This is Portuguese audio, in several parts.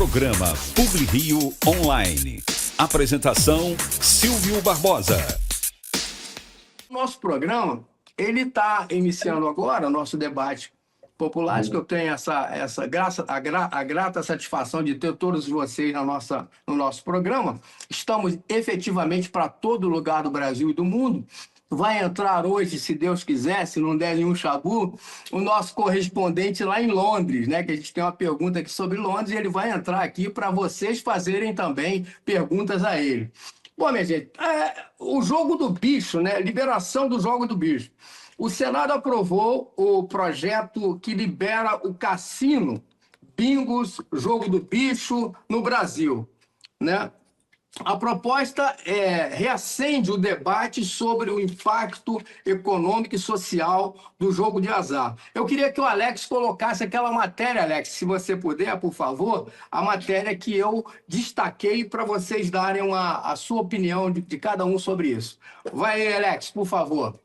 Programa PubliRio Online. Apresentação Silvio Barbosa. Nosso programa, ele está iniciando agora, nosso debate popular, que eu tenho a grata satisfação de ter todos vocês no nosso programa. Estamos efetivamente para todo lugar do Brasil e do mundo. Vai entrar hoje, se Deus quiser, se não der nenhum chabu, o nosso correspondente lá em Londres, né? Que a gente tem uma pergunta aqui sobre Londres e ele vai entrar aqui para vocês fazerem também perguntas a ele. Bom, minha gente, o jogo do bicho, né? Liberação do jogo do bicho. O Senado aprovou o projeto que libera o cassino, bingos, jogo do bicho no Brasil, né? A proposta reacende o debate sobre o impacto econômico e social do jogo de azar. Eu queria que o Alex colocasse aquela matéria, Alex, se você puder, por favor, a matéria que eu destaquei para vocês darem a sua opinião de cada um sobre isso. Vai aí, Alex, por favor.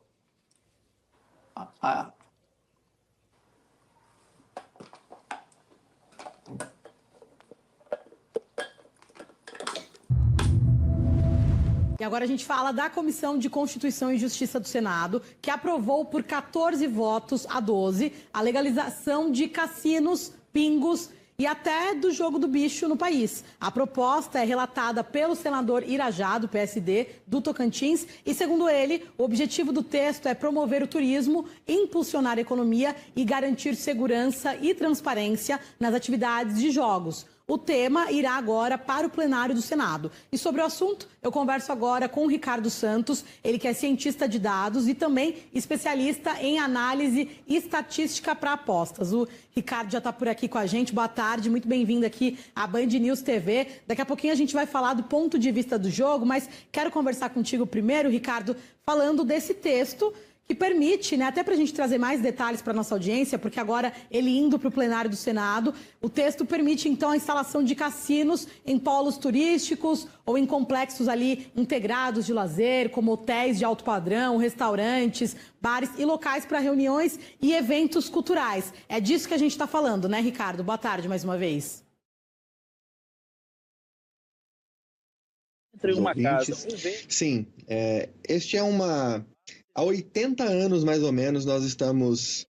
E agora a gente fala da Comissão de Constituição e Justiça do Senado, que aprovou por 14 votos a 12 a legalização de cassinos, bingos e até do jogo do bicho no país. A proposta é relatada pelo senador Irajá, do PSD, do Tocantins, e segundo ele, o objetivo do texto é promover o turismo, impulsionar a economia e garantir segurança e transparência nas atividades de jogos. O tema irá agora para o plenário do Senado. E sobre o assunto, eu converso agora com o Ricardo Santos, ele que é cientista de dados e também especialista em análise e estatística para apostas. O Ricardo já está por aqui com a gente. Boa tarde, muito bem-vindo aqui à Band News TV. Daqui a pouquinho a gente vai falar do ponto de vista do jogo, mas quero conversar contigo primeiro, Ricardo, falando desse texto que permite, né, até para a gente trazer mais detalhes para a nossa audiência, porque agora ele indo para o plenário do Senado, o texto permite então a instalação de cassinos em polos turísticos ou em complexos ali integrados de lazer, como hotéis de alto padrão, restaurantes, bares e locais para reuniões e eventos culturais. É disso que a gente está falando, né, Ricardo? Boa tarde mais uma vez. Entre uma casa. Sim, este é uma... Há 80 anos, mais ou menos, nós estamos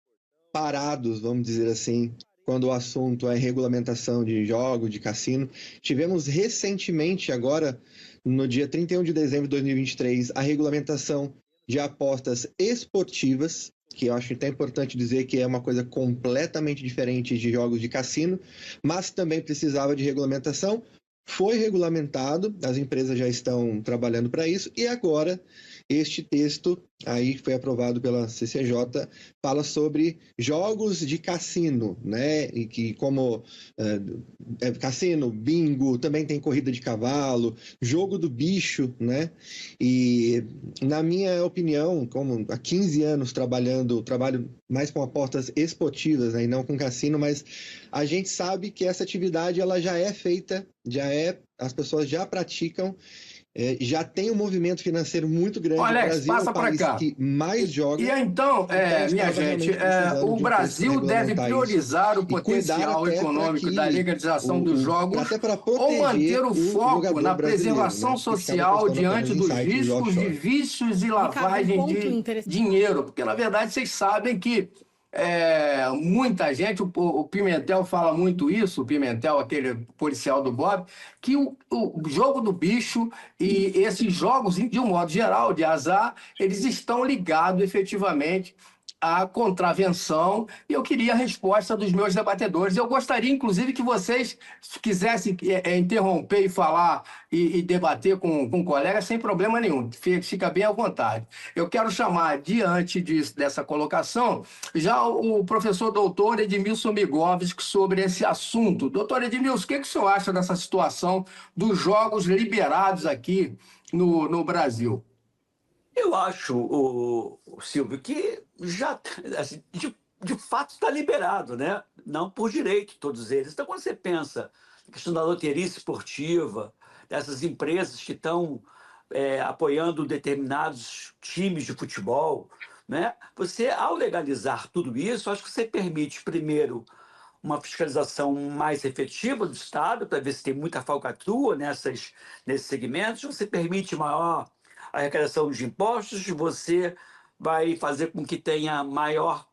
parados, vamos dizer assim, quando o assunto é regulamentação de jogo, de cassino. Tivemos recentemente, agora, no dia 31 de dezembro de 2023, a regulamentação de apostas esportivas, que eu acho até importante dizer que é uma coisa completamente diferente de jogos de cassino, mas também precisava de regulamentação. Foi regulamentado, as empresas já estão trabalhando para isso, e agora este texto, aí foi aprovado pela CCJ, fala sobre jogos de cassino, né? E que como cassino, bingo, também tem corrida de cavalo, jogo do bicho, né? E na minha opinião, como há 15 anos trabalho mais com apostas esportivas, né, e não com cassino, mas a gente sabe que essa atividade ela já é feita, as pessoas já praticam. Já tem um movimento financeiro muito grande. Alex, o Brasil passa é o país cá. que mais joga. E então, minha gente, o Brasil deve priorizar o potencial econômico da legalização dos jogos ou manter o foco na preservação social diante dos riscos de vícios e lavagem de dinheiro. Porque, na verdade, vocês sabem que muita gente, o Pimentel fala muito isso, o Pimentel, aquele policial do Bob, que o jogo do bicho e esses jogos, de um modo geral, de azar, eles estão ligados efetivamente à contravenção, e eu queria a resposta dos meus debatedores. Eu gostaria, inclusive, que vocês quisessem interromper e falar e debater com um colega sem problema nenhum, fica bem à vontade. Eu quero chamar, diante dessa colocação, já o professor doutor Edmilson Migovski sobre esse assunto. Doutor Edmilson, o que o senhor acha dessa situação dos jogos liberados aqui no Brasil? Eu acho, Silvio, que já, assim, de fato, está liberado, né? Não por direito, todos eles. Então, quando você pensa na questão da loteria esportiva, dessas empresas que estão apoiando determinados times de futebol, né? Você, ao legalizar tudo isso, acho que você permite, primeiro, uma fiscalização mais efetiva do Estado, para ver se tem muita falcatrua nesses segmentos, você permite maior arrecadação de impostos, você vai fazer com que tenha maior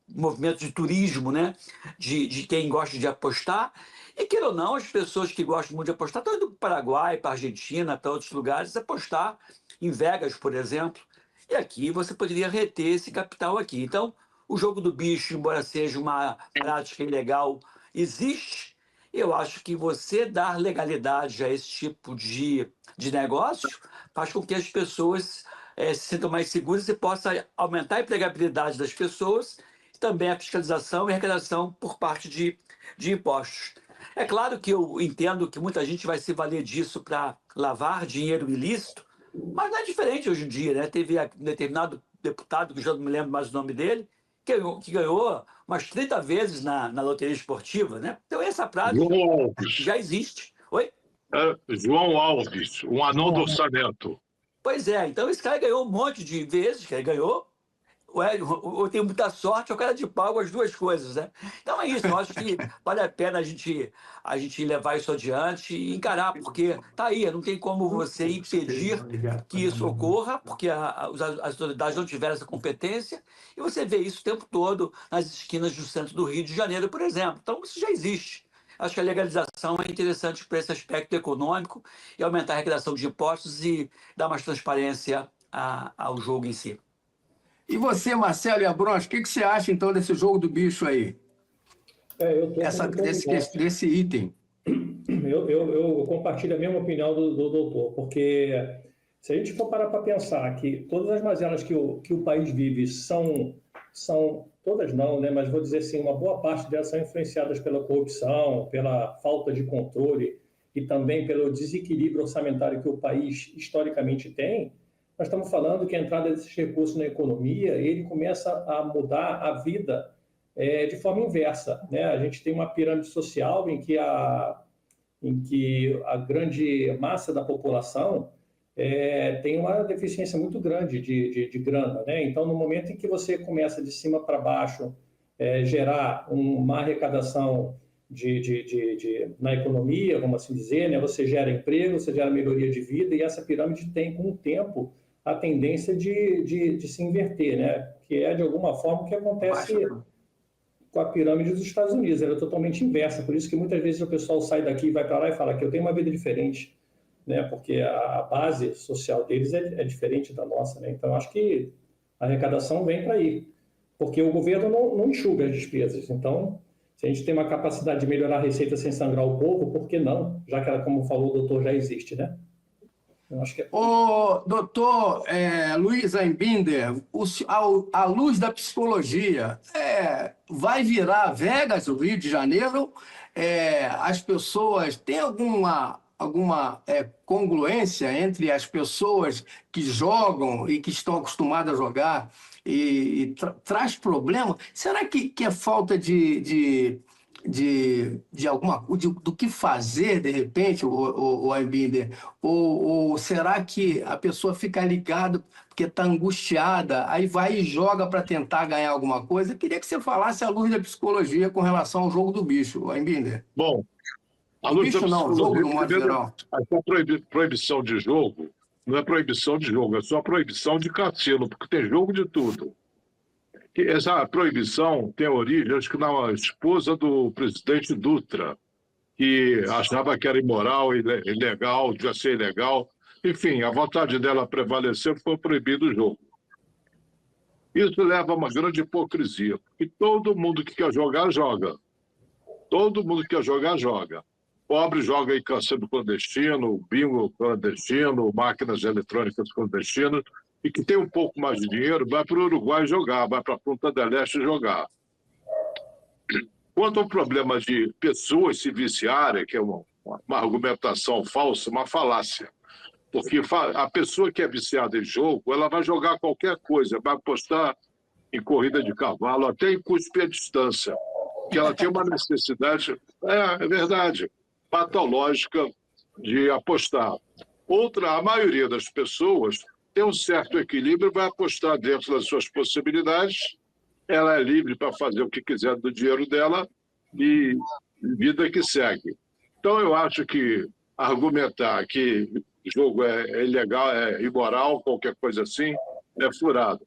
movimento de turismo, né? de quem gosta de apostar. E, queira ou não, as pessoas que gostam muito de apostar estão indo para o Paraguai, para a Argentina, para outros lugares, apostar em Vegas, por exemplo. E aqui você poderia reter esse capital aqui. Então, o jogo do bicho, embora seja uma prática ilegal, existe. Eu acho que você dar legalidade a esse tipo de negócio faz com que as pessoas se sintam mais seguras e possa aumentar a empregabilidade das pessoas, e também a fiscalização e arrecadação por parte de impostos. É claro que eu entendo que muita gente vai se valer disso para lavar dinheiro ilícito, mas não é diferente hoje em dia, né? Teve um determinado deputado, que já não me lembro mais o nome dele, que ganhou umas 30 vezes na loteria esportiva, né? Então essa prática João Alves. já existe. Oi? João Alves, um anão do orçamento. Pois é, então esse cara ganhou um monte de vezes, que ele ganhou. Eu tenho muita sorte, é o cara de pau, as duas coisas, né? Então é isso, eu acho que vale a pena a gente levar isso adiante e encarar, porque tá aí, não tem como você impedir que isso ocorra, porque as autoridades não tiveram essa competência, e você vê isso o tempo todo nas esquinas do centro do Rio de Janeiro, por exemplo. Então isso já existe. Acho que a legalização é interessante para esse aspecto econômico e aumentar a arrecadação de impostos e dar mais transparência ao jogo em si. E você, Marcelo e Abronch, o que você acha, então, desse jogo do bicho aí? Desse item? Eu compartilho a mesma opinião do doutor, porque se a gente for parar para pensar que todas as mazelas que o país vive são todas não, né? Mas vou dizer assim, uma boa parte delas são influenciadas pela corrupção, pela falta de controle e também pelo desequilíbrio orçamentário que o país historicamente tem. Nós estamos falando que a entrada desses recursos na economia, ele começa a mudar a vida de forma inversa, né? A gente tem uma pirâmide social em que a grande massa da população tem uma deficiência muito grande de grana, né? Então, no momento em que você começa de cima para baixo gerar uma arrecadação na economia, vamos assim dizer, né? Você gera emprego, você gera melhoria de vida, e essa pirâmide tem, com o tempo, a tendência de se inverter, né? Que é, de alguma forma, o que acontece com a pirâmide dos Estados Unidos. Ela é totalmente inversa, por isso que muitas vezes o pessoal sai daqui e vai para lá e fala que eu tenho uma vida diferente, né? Porque a base social deles é diferente da nossa, né? Então, acho que a arrecadação vem para aí, porque o governo não enxuga as despesas. Então, se a gente tem uma capacidade de melhorar a receita sem sangrar o povo, por que não? Já que ela, como falou o doutor, já existe, né? Eu acho que Ô, doutor Luiz Aimbinder, à luz da psicologia, vai virar Vegas, o Rio de Janeiro? As pessoas têm alguma congruência entre as pessoas que jogam e que estão acostumadas a jogar e traz problema? Será que é falta do que fazer, de repente, o Aimbinder? Ou será que a pessoa fica ligada porque está angustiada, aí vai e joga para tentar ganhar alguma coisa? Eu queria que você falasse à luz da psicologia com relação ao jogo do bicho, Aimbinder. Bom, a luz da psicologia, não, jogo no modo geral. Essa proibição de jogo não é proibição de jogo, é só proibição de cassino, porque tem jogo de tudo. Essa proibição tem origem, acho que na esposa do presidente Dutra, que achava que era imoral, ilegal, devia ser ilegal. Enfim, a vontade dela prevaleceu e foi proibido o jogo. Isso leva a uma grande hipocrisia, porque todo mundo que quer jogar, joga. Todo mundo que quer jogar, joga. Pobre joga em cassino clandestino, bingo clandestino, máquinas eletrônicas clandestinas, e que tem um pouco mais de dinheiro, vai para o Uruguai jogar, vai para a Punta del Este jogar. Quanto ao problema de pessoas se viciarem, que é uma argumentação falsa, uma falácia, porque a pessoa que é viciada em jogo, ela vai jogar qualquer coisa, vai apostar em corrida de cavalo, até em cuspir a distância, que ela tem uma necessidade, é verdade, patológica de apostar. A maioria das pessoas tem um certo equilíbrio, vai apostar dentro das suas possibilidades ela é livre para fazer o que quiser do dinheiro dela e vida que segue. Então, eu acho que argumentar que o jogo é ilegal, é imoral, qualquer coisa assim, é furado.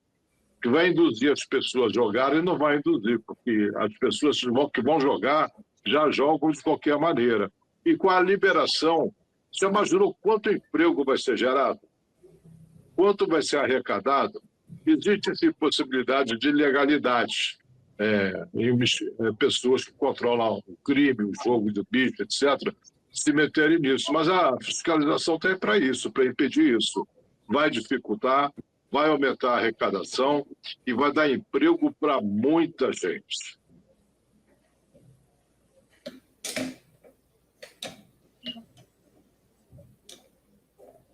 Que vai induzir as pessoas a jogarem, não vai induzir, porque as pessoas que vão jogar já jogam de qualquer maneira. E com a liberação, você imaginou quanto emprego vai ser gerado? Quanto vai ser arrecadado? Existe essa possibilidade de legalidade. Pessoas que controlam o crime, o jogo do bicho, etc., se meterem nisso. Mas a fiscalização está aí para isso, para impedir isso. Vai dificultar, vai aumentar a arrecadação e vai dar emprego para muita gente.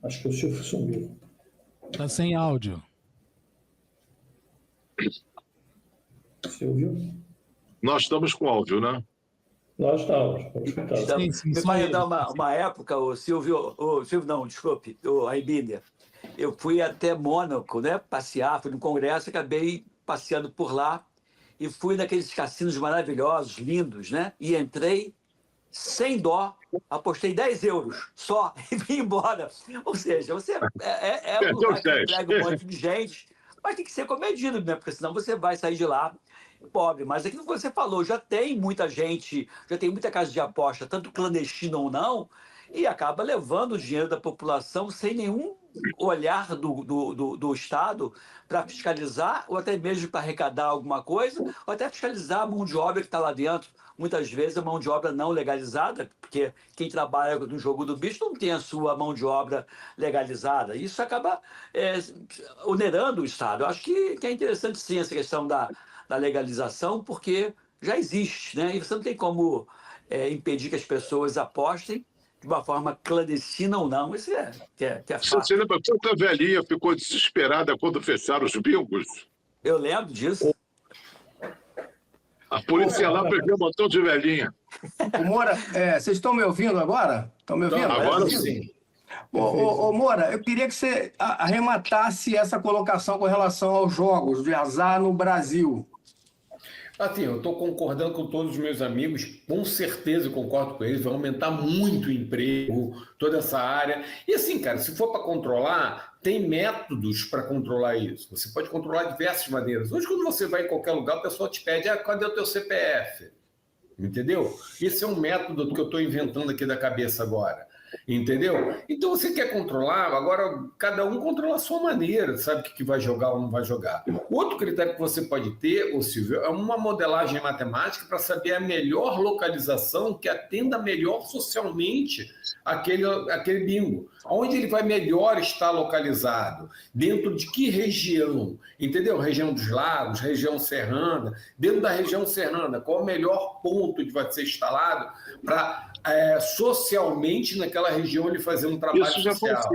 Acho que o Silvio sumiu. Tá sem áudio. Silvio? Nós estamos com áudio, né? Nós estamos escutando. Me vai dar uma época, o Silvio não, desculpe, o Aibília. Eu fui até Mônaco, né, passear, fui no congresso, acabei passeando por lá e fui naqueles cassinos maravilhosos, lindos, né? E entrei sem dó, apostei 10 euros só e vim embora. Ou seja, você um lugar que entrega um monte de gente, mas tem que ser comedido, né? Porque senão você vai sair de lá pobre. Mas aquilo que você falou, já tem muita gente, já tem muita casa de aposta, tanto clandestina ou não, e acaba levando o dinheiro da população sem nenhum olhar do Estado para fiscalizar, ou até mesmo para arrecadar alguma coisa, ou até fiscalizar a mão de obra que está lá dentro. Muitas vezes a mão de obra não legalizada, porque quem trabalha no jogo do bicho não tem a sua mão de obra legalizada. Isso acaba onerando o Estado. Eu acho que é interessante sim essa questão da legalização, porque já existe, né? E você não tem como impedir que as pessoas apostem de uma forma clandestina ou não. Isso é fácil. Você lembra quanta velhinha ficou desesperada quando fecharam os bingos? Eu lembro disso. A polícia lá pegou um montão de velhinha. Moura, vocês estão me ouvindo agora? Estão me ouvindo? Agora sim. Ô, Moura, eu queria que você arrematasse essa colocação com relação aos jogos de azar no Brasil. Assim, eu estou concordando com todos os meus amigos, com certeza eu concordo com eles, vai aumentar muito o emprego, toda essa área. E assim, cara, se for para controlar, tem métodos para controlar isso. Você pode controlar de diversas maneiras. Hoje, quando você vai em qualquer lugar, a pessoa te pede, cadê o teu CPF? Entendeu? Esse é um método que eu estou inventando aqui da cabeça agora. Entendeu? Então você quer controlar, agora cada um controla a sua maneira, sabe o que vai jogar ou não vai jogar. Outro critério que você pode ter, ô Silvio, é uma modelagem matemática para saber a melhor localização que atenda melhor socialmente aquele bingo. Onde ele vai melhor estar localizado? Dentro de que região? Entendeu? Região dos lagos, região serrana. Dentro da região serrana, qual é o melhor ponto que vai ser instalado para socialmente naquela região ele fazer um trabalho social?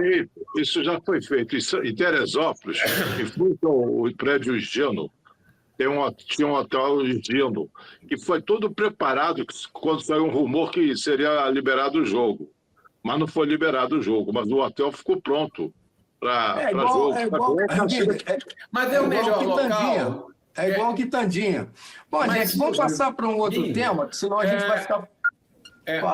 Isso já foi feito. Em Teresópolis, em frente ao prédio Higieno, tinha um hotel Higieno, que foi todo preparado quando saiu um rumor que seria liberado o jogo. Mas não foi liberado o jogo, mas o hotel ficou pronto para jogo. Mas é o melhor local. É igual Quitandinha. Bom, gente, vamos passar para um outro tema, senão a gente vai ficar...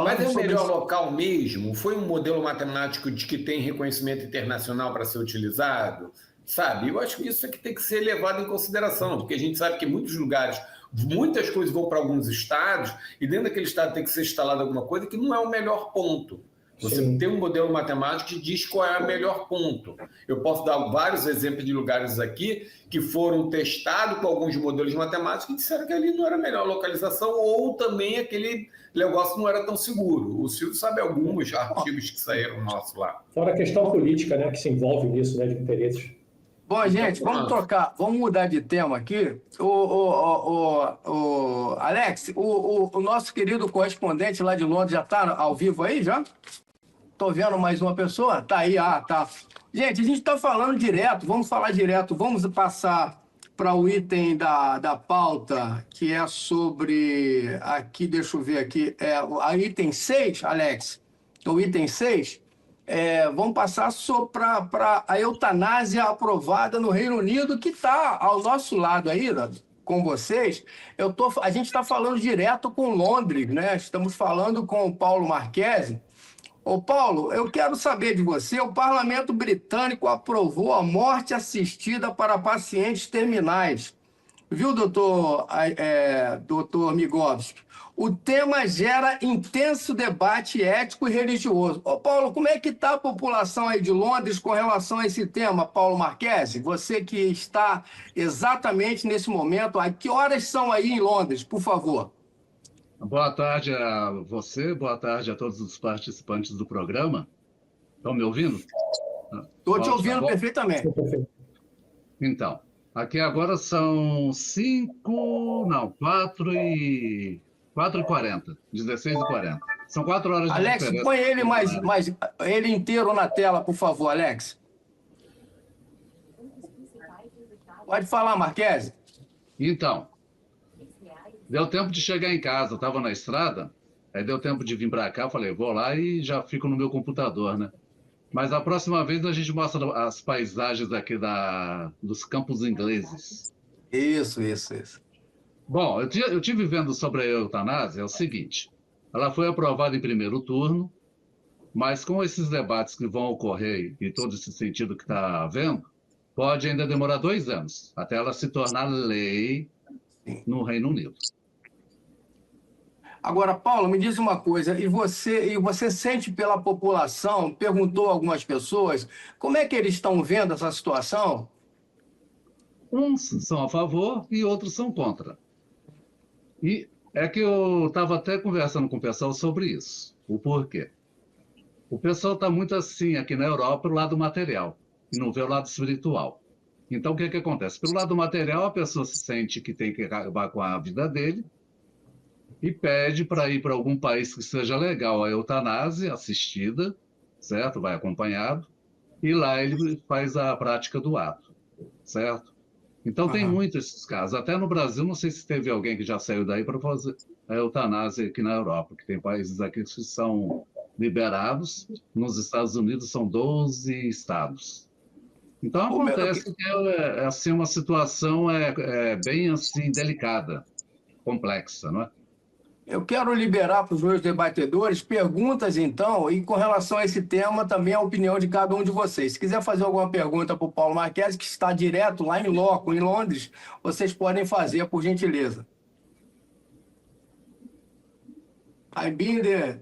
Mas é o melhor local mesmo? Foi um modelo matemático de que tem reconhecimento internacional para ser utilizado? Sabe? Eu acho que isso é que tem que ser levado em consideração, porque a gente sabe que em muitos lugares, muitas coisas vão para alguns estados, e dentro daquele estado tem que ser instalada alguma coisa que não é o melhor ponto. Você tem um modelo matemático que diz qual é o melhor ponto. Eu posso dar vários exemplos de lugares aqui que foram testados com alguns modelos matemáticos e disseram que ali não era a melhor localização, ou também aquele negócio não era tão seguro. O Silvio sabe alguns artigos que saíram nossos lá. Fora a questão política, né, que se envolve nisso, né, de interesses. Bom, gente, vamos mudar de tema aqui. Alex, o nosso querido correspondente lá de Londres já está ao vivo aí, já? Estou vendo mais uma pessoa? Tá aí, tá. Gente, a gente está falando direto, vamos falar direto, vamos passar para o item da pauta, que é sobre, aqui, deixa eu ver aqui, a item 6, Alex, o item 6, vamos passar para a eutanásia aprovada no Reino Unido, que está ao nosso lado aí, com vocês, a gente está falando direto com Londres, né? Estamos falando com o Paulo Marchese. Ô, Paulo, eu quero saber de você. O parlamento britânico aprovou a morte assistida para pacientes terminais. Viu, doutor Migovski? O tema gera intenso debate ético e religioso. Ô, Paulo, como é que está a população aí de Londres com relação a esse tema, Paulo Marchese? Você que está exatamente nesse momento, a que horas são aí em Londres, por favor? Boa tarde a você, boa tarde a todos os participantes do programa. Estão me ouvindo? Estou te ouvindo perfeitamente. Então, aqui agora são 4h40, 16h40. São 4 horas de Alex, diferença. põe ele ele inteiro na tela, por favor, Alex. Pode falar, Marchese. Então, deu tempo de chegar em casa, eu estava na estrada, aí deu tempo de vir para cá, eu falei, vou lá e já fico no meu computador, né? Mas a próxima vez a gente mostra as paisagens aqui dos campos ingleses. Isso. Bom, eu tive vendo sobre a eutanásia, é o seguinte, ela foi aprovada em primeiro turno, mas com esses debates que vão ocorrer e todo esse sentido que está havendo, pode ainda demorar 2 anos, até ela se tornar lei no Reino Unido. Agora, Paulo, me diz uma coisa, e você sente pela população, perguntou a algumas pessoas, como é que eles estão vendo essa situação? Uns são a favor e outros são contra. E é que eu estava até conversando com o pessoal sobre isso. O porquê? O pessoal está muito assim, aqui na Europa, o lado material, e não vê o lado espiritual. Então, o que acontece? Pelo lado material, a pessoa se sente que tem que acabar com a vida dele e pede para ir para algum país que seja legal a eutanásia assistida, certo? Vai acompanhado, e lá ele faz a prática do ato, certo? Então, tem muitos esses casos. Até no Brasil, não sei se teve alguém que já saiu daí para fazer a eutanásia aqui na Europa, que tem países aqui que são liberados. Nos Estados Unidos, são 12 estados. Então, acontece que é assim, uma situação bem assim, delicada, complexa, não é? Eu quero liberar para os meus debatedores perguntas, então, e com relação a esse tema, também a opinião de cada um de vocês. Se quiser fazer alguma pergunta para o Paulo Marchese, que está direto lá em loco, em Londres, vocês podem fazer, por gentileza. Aibinder,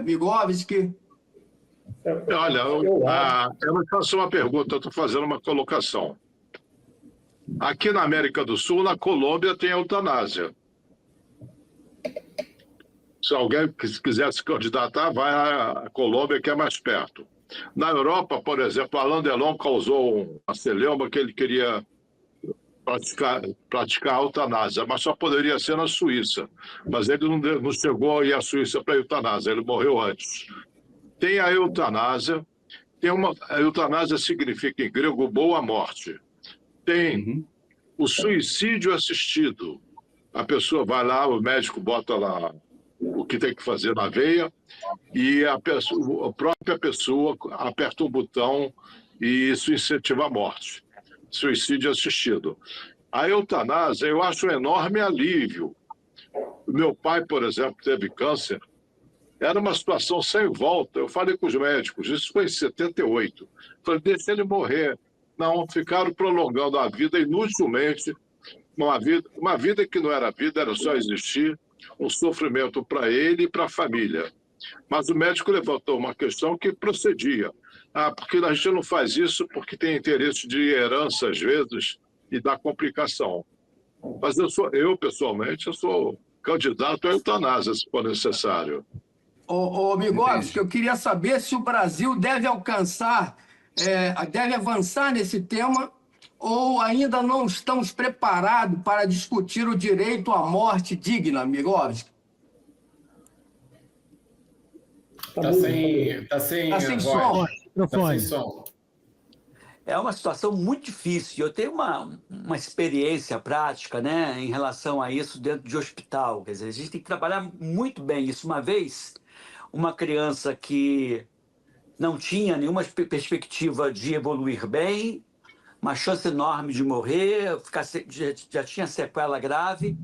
Migovski. Olha, eu não faço uma pergunta, eu estou fazendo uma colocação. Aqui na América do Sul, na Colômbia, tem eutanásia. Se alguém quiser se candidatar, vai à Colômbia, que é mais perto. Na Europa, por exemplo, Alain Delon causou uma celeuma que ele queria praticar a eutanásia, mas só poderia ser na Suíça. Mas ele não chegou a ir à Suíça para a eutanásia, ele morreu antes. Tem a eutanásia, a eutanásia significa em grego boa morte. Tem o suicídio assistido. A pessoa vai lá, o médico bota lá o que tem que fazer na veia e a própria pessoa aperta um botão e isso incentiva a morte. Suicídio assistido. A eutanásia, eu acho um enorme alívio. O meu pai, por exemplo, teve câncer. Era uma situação sem volta. Eu falei com os médicos, isso foi em 78. Falei, deixa ele morrer. Não, ficaram prolongando a vida inutilmente. Uma vida que não era vida, era só existir. Um sofrimento para ele e para a família. Mas o médico levantou uma questão que procedia. Porque a gente não faz isso porque tem interesse de herança, às vezes, e dá complicação. Mas eu pessoalmente, eu sou candidato à eutanásia, se for necessário. Ô Migovski, eu queria saber se o Brasil deve avançar nesse tema ou ainda não estamos preparados para discutir o direito à morte digna, Migovski? Tá sem som. É uma situação muito difícil. Eu tenho uma experiência prática, né, em relação a isso dentro de hospital. Quer dizer, a gente tem que trabalhar muito bem isso. Uma vez, uma criança que não tinha nenhuma perspectiva de evoluir bem, uma chance enorme de morrer, já tinha sequela grave,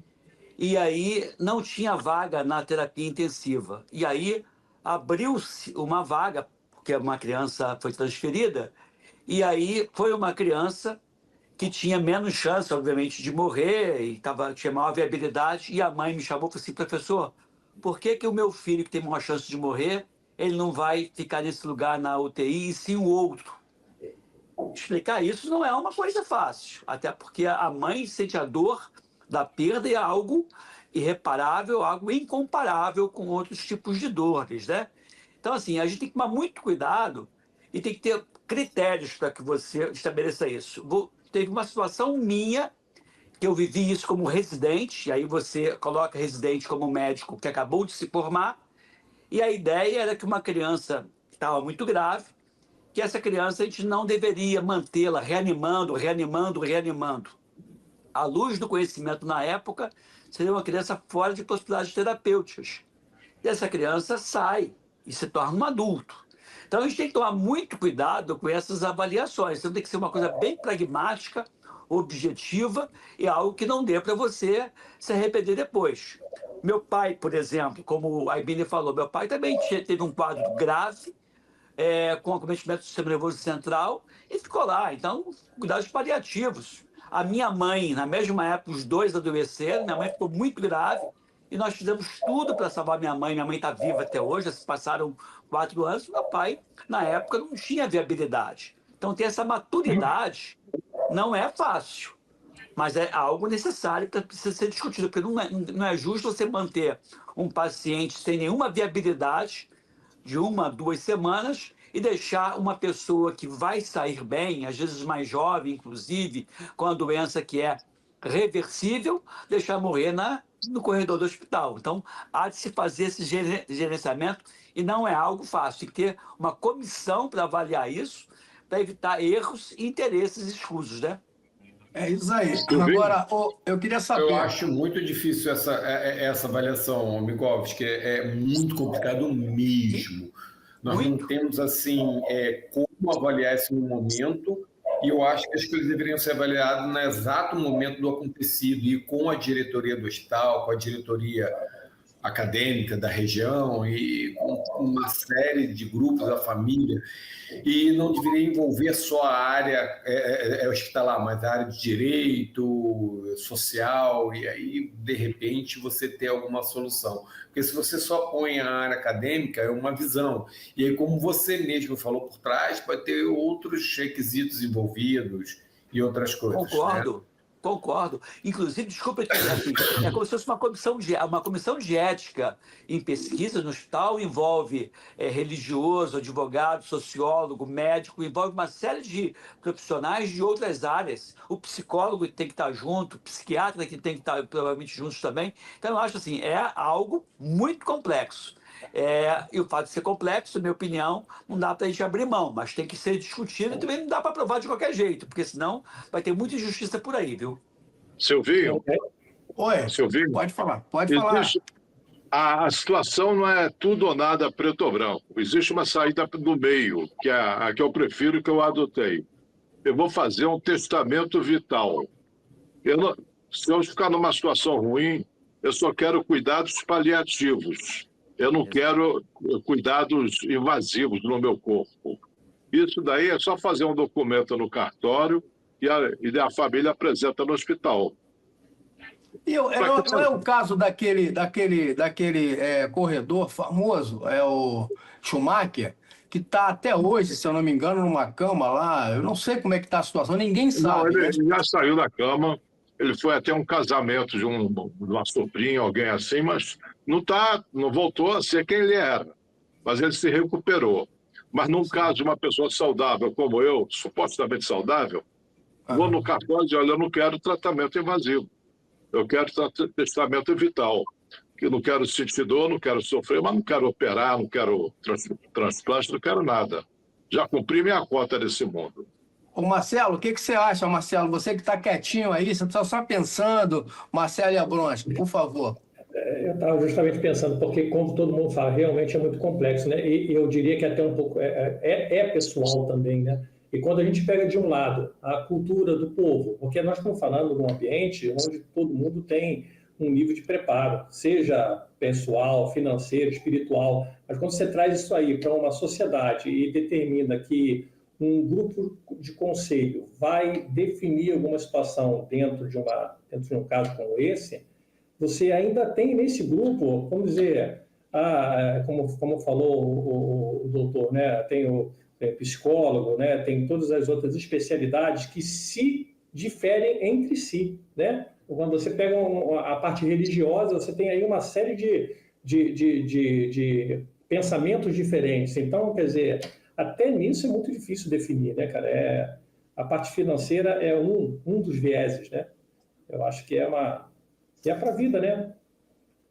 e aí não tinha vaga na terapia intensiva. E aí abriu-se uma vaga, porque uma criança foi transferida, e aí foi uma criança que tinha menos chance, obviamente, de morrer, e tinha maior viabilidade, e a mãe me chamou e falou assim, professor, por que que o meu filho, que tem uma chance de morrer, ele não vai ficar nesse lugar na UTI, e sim o outro? Explicar isso não é uma coisa fácil, até porque a mãe sente a dor da perda e é algo irreparável, algo incomparável com outros tipos de dores, né? Então, assim, a gente tem que tomar muito cuidado e tem que ter critérios para que você estabeleça isso. Teve uma situação minha, que eu vivi isso como residente, e aí você coloca residente como médico que acabou de se formar, e a ideia era que uma criança que estava muito grave, que essa criança a gente não deveria mantê-la reanimando. À luz do conhecimento na época, seria uma criança fora de possibilidades terapêuticas. E essa criança sai e se torna um adulto. Então, a gente tem que tomar muito cuidado com essas avaliações. Então, tem que ser uma coisa bem pragmática, objetiva, e algo que não dê para você se arrepender depois. Meu pai, por exemplo, como a Ibine falou, meu pai também teve um quadro grave, com acometimento do sistema nervoso central, e ficou lá. Então, cuidados paliativos. A minha mãe, na mesma época, os dois adoeceram, minha mãe ficou muito grave, e nós fizemos tudo para salvar minha mãe. Minha mãe está viva até hoje, já se passaram 4 anos. Meu pai, na época, não tinha viabilidade. Então, ter essa maturidade não é fácil, mas é algo necessário que precisa ser discutido, porque não é justo você manter um paciente sem nenhuma viabilidade de 1 a 2 semanas e deixar uma pessoa que vai sair bem, às vezes mais jovem, inclusive, com a doença que é reversível, deixar morrer no corredor do hospital. Então, há de se fazer esse gerenciamento e não é algo fácil. Tem que ter uma comissão para avaliar isso, para evitar erros e interesses escusos, né? É isso aí. Agora, eu queria saber... Eu acho muito difícil essa avaliação, Migovski, é muito complicado mesmo. Nós não temos, assim, como avaliar esse momento, e eu acho que as coisas deveriam ser avaliadas no exato momento do acontecido, e com a diretoria do hospital, com a diretoria acadêmica da região, e com uma série de grupos da família, e não deveria envolver só a área hospitalar, mas a área de direito, social, e aí, de repente, você ter alguma solução. Porque se você só põe a área acadêmica, é uma visão. E aí, como você mesmo falou por trás, pode ter outros requisitos envolvidos e outras coisas. Concordo. Né? Concordo. Inclusive, desculpa, assim, é como se fosse uma comissão de ética em pesquisa no hospital, envolve religioso, advogado, sociólogo, médico, envolve uma série de profissionais de outras áreas. O psicólogo tem que estar junto, o psiquiatra que tem que estar provavelmente juntos também. Então, eu acho assim, é algo muito complexo. E o fato de ser complexo, na minha opinião, não dá para a gente abrir mão, mas tem que ser discutido e também não dá para aprovar de qualquer jeito, porque senão vai ter muita injustiça por aí, viu? Silvinho? Oi, Silvinho? pode falar. A situação não é tudo ou nada preto ou branco. Existe uma saída do meio, que é a que eu prefiro, que eu adotei. Eu vou fazer um testamento vital. Se eu ficar numa situação ruim, eu só quero cuidados paliativos. Eu não quero cuidados invasivos no meu corpo. Isso daí é só fazer um documento no cartório e a família apresenta no hospital. Não é o caso daquele corredor famoso, o Schumacher, que está até hoje, se eu não me engano, numa cama lá. Eu não sei como é que está a situação, ninguém sabe. Não, ele já saiu da cama. Ele foi até um casamento de uma sobrinha, alguém assim, mas não voltou a ser quem ele era. Mas ele se recuperou. Mas num caso de uma pessoa saudável como eu, supostamente saudável, vou no cartório e digo, olha, eu não quero tratamento invasivo. Eu quero testamento vital. Eu não quero sentir dor, não quero sofrer, mas não quero operar, não quero transplante, não quero nada. Já cumpri minha cota nesse mundo. Ô Marcelo, o que você acha, Marcelo? Você que está quietinho aí, você está só pensando, Marcelo e Abronski, por favor. Eu estava justamente pensando, porque como todo mundo fala, realmente é muito complexo, né? E eu diria que até um pouco é pessoal também, né? E quando a gente pega de um lado a cultura do povo, porque nós estamos falando de um ambiente onde todo mundo tem um nível de preparo, seja pessoal, financeiro, espiritual, mas quando você traz isso aí para uma sociedade e determina que um grupo de conselho vai definir alguma situação dentro de um caso como esse, você ainda tem nesse grupo, vamos dizer, como falou o doutor, né, tem o psicólogo, né, tem todas as outras especialidades que se diferem entre si, né? Quando você pega a parte religiosa, você tem aí uma série de pensamentos diferentes. Então, quer dizer, até nisso é muito difícil definir, né, cara? A parte financeira é um dos vieses, né? Eu acho que é para a vida, né?